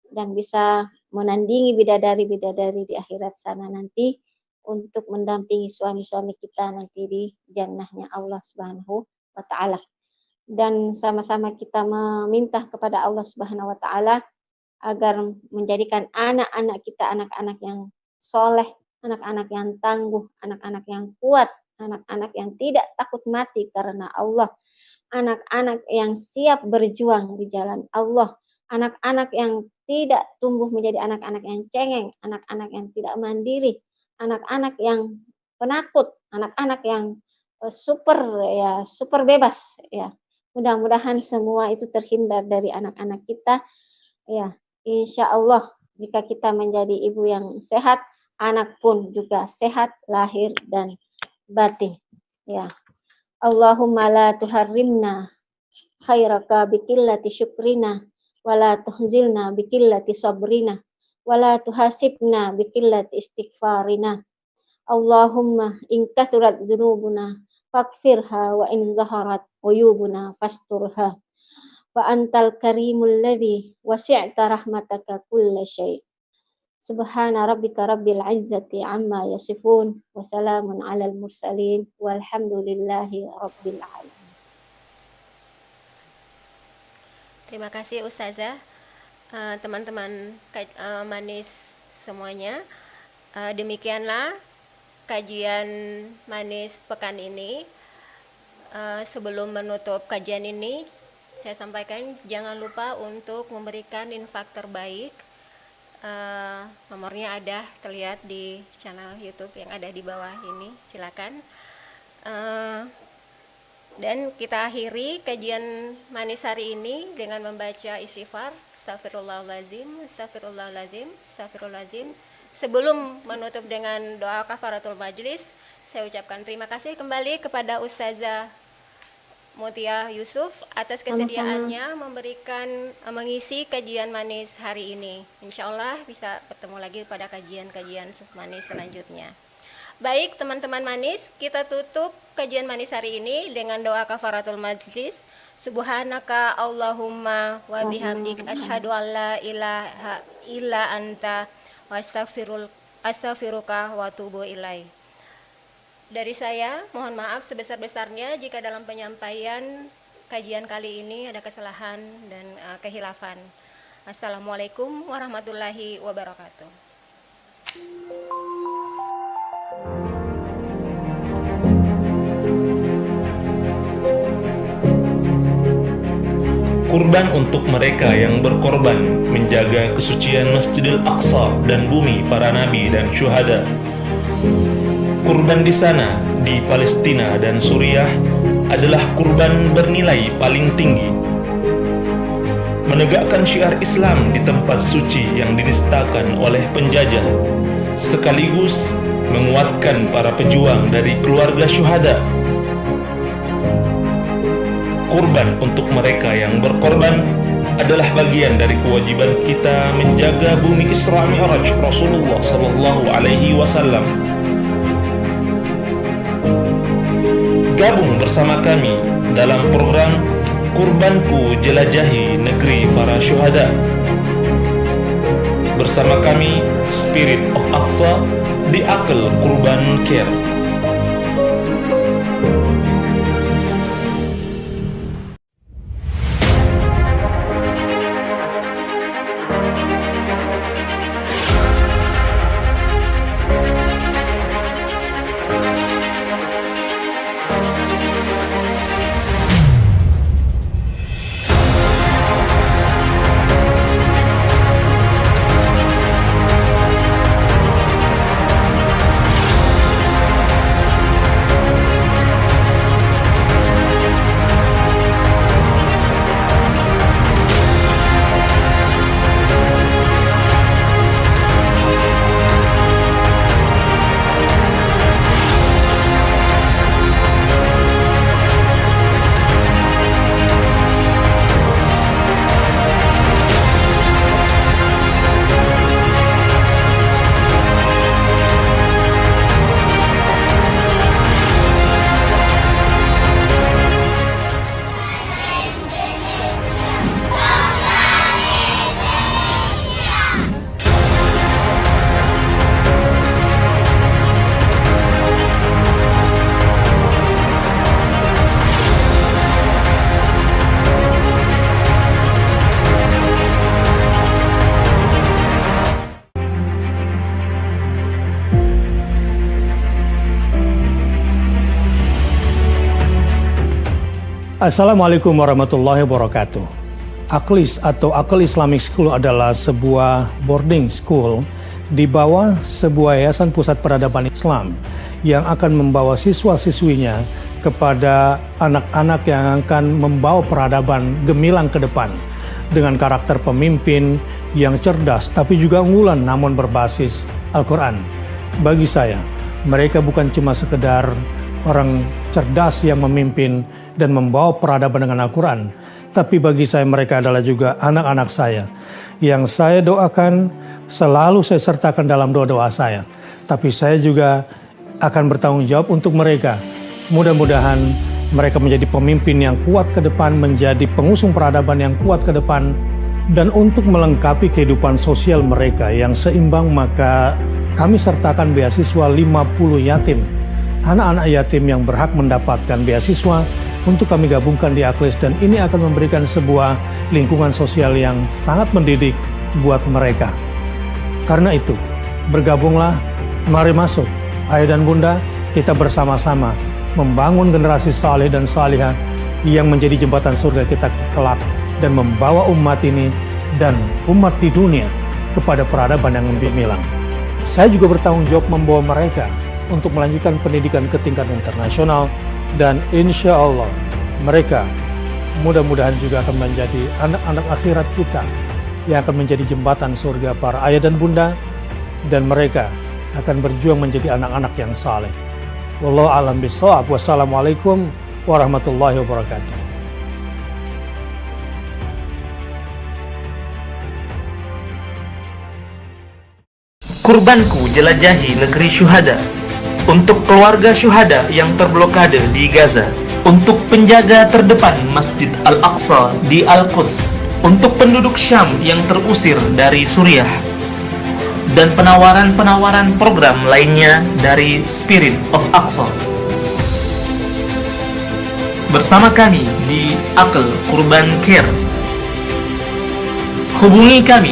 dan bisa menandingi bidadari-bidadari di akhirat sana nanti untuk mendampingi suami-suami kita nanti di jannahnya Allah Subhanahu wa taala. Dan sama-sama kita meminta kepada Allah Subhanahu wa taala agar menjadikan anak-anak kita anak-anak yang soleh, anak-anak yang tangguh, anak-anak yang kuat, anak-anak yang tidak takut mati karena Allah, anak-anak yang siap berjuang di jalan Allah, anak-anak yang tidak tumbuh menjadi anak-anak yang cengeng, anak-anak yang tidak mandiri, anak-anak yang penakut, anak-anak yang super ya, super bebas ya. Mudah-mudahan semua itu terhindar dari anak-anak kita ya. Insya Allah jika kita menjadi ibu yang sehat, anak pun juga sehat lahir dan batin ya. Allahumma la tuharrimna khairaka bikillati syukrina wala tuhzilna bikillati sabrina wala tuhasibna bikillati istighfarina. Allahumma in kathurat dzunubuna faghfirha wa in zaharat uyubuna fasturha. Wa antal karimul ladzi wasi'ta rahmataka kulla syai'. Subhana rabbika rabbil izzati amma yasifun wa salamun alal mursalin walhamdulillahi rabbil alamin. Terima kasih Ustazah. Teman-teman manis semuanya. Demikianlah kajian manis pekan ini. Sebelum menutup kajian ini, saya sampaikan jangan lupa untuk memberikan infak terbaik. Nomornya ada terlihat di channel YouTube yang ada di bawah ini. Silakan. Dan kita akhiri kajian manis hari ini dengan membaca istighfar, astagfirullahaladzim, astagfirullahaladzim, astagfirullahaladzim. Sebelum menutup dengan doa kafaratul majlis, saya ucapkan terima kasih kembali kepada Ustazah Mutia Yusuf atas kesediaannya mengisi kajian manis hari ini. Insya Allah bisa bertemu lagi pada kajian-kajian manis selanjutnya. Baik teman-teman manis, kita tutup kajian manis hari ini dengan doa kafaratul majlis. Subhanaka Allahumma wa bihamdik asyhadu an la ilaha illa anta wa astaghfiruka wa atubu ilaik. Dari saya, mohon maaf sebesar-besarnya jika dalam penyampaian kajian kali ini ada kesalahan dan kehilafan. Assalamualaikum warahmatullahi wabarakatuh. Kurban untuk mereka yang berkorban menjaga kesucian Masjidil Aqsa dan bumi para nabi dan syuhada. Kurban di sana, di Palestina dan Suriah adalah kurban bernilai paling tinggi. Menegakkan syiar Islam di tempat suci yang dinistakan oleh penjajah, sekaligus menguatkan para pejuang dari keluarga syuhada. Kurban untuk mereka yang berkorban adalah bagian dari kewajiban kita menjaga bumi Isra Mi'raj Rasulullah sallallahu alaihi wasallam. Gabung bersama kami dalam program Kurbanku Jelajahi Negeri Para Syuhada. Bersama kami Spirit of Aqsa di Aql Kurban Care. Assalamualaikum warahmatullahi wabarakatuh. Aklis atau Aql Islamic School adalah sebuah boarding school di bawah sebuah yayasan pusat peradaban Islam yang akan membawa siswa-siswinya kepada anak-anak yang akan membawa peradaban gemilang ke depan dengan karakter pemimpin yang cerdas tapi juga unggulan namun berbasis Al-Quran. Bagi saya, mereka bukan cuma sekedar orang cerdas yang memimpin dan membawa peradaban dengan Al-Quran, tapi bagi saya mereka adalah juga anak-anak saya yang saya doakan, selalu saya sertakan dalam doa-doa saya. Tapi saya juga akan bertanggung jawab untuk mereka. Mudah-mudahan mereka menjadi pemimpin yang kuat ke depan, menjadi pengusung peradaban yang kuat ke depan, dan untuk melengkapi kehidupan sosial mereka yang seimbang, maka kami sertakan beasiswa 50 yatim, anak-anak yatim yang berhak mendapatkan beasiswa untuk kami gabungkan di Aklis, dan ini akan memberikan sebuah lingkungan sosial yang sangat mendidik buat mereka. Karena itu, bergabunglah, mari masuk, ayah dan bunda, kita bersama-sama membangun generasi saleh dan salihah yang menjadi jembatan surga kita kelak dan membawa umat ini dan umat di dunia kepada peradaban yang gemilang. Saya juga bertanggung jawab membawa mereka untuk melanjutkan pendidikan ke tingkat internasional, dan insya Allah Mereka mudah-mudahan juga akan menjadi anak-anak akhirat kita yang akan menjadi jembatan surga para ayah dan bunda, dan mereka akan berjuang menjadi anak-anak yang saleh. Wallahu a'lam bishawab. Wassalamualaikum warahmatullahi wabarakatuh. Kurbanku jelajahi negeri syuhada. Untuk keluarga syuhada yang terblokade di Gaza, untuk penjaga terdepan Masjid Al-Aqsa di Al-Quds, untuk penduduk Syam yang terusir dari Suriah, dan penawaran-penawaran program lainnya dari Spirit of Aqsa. Bersama kami di Aql Kurban Care. Hubungi kami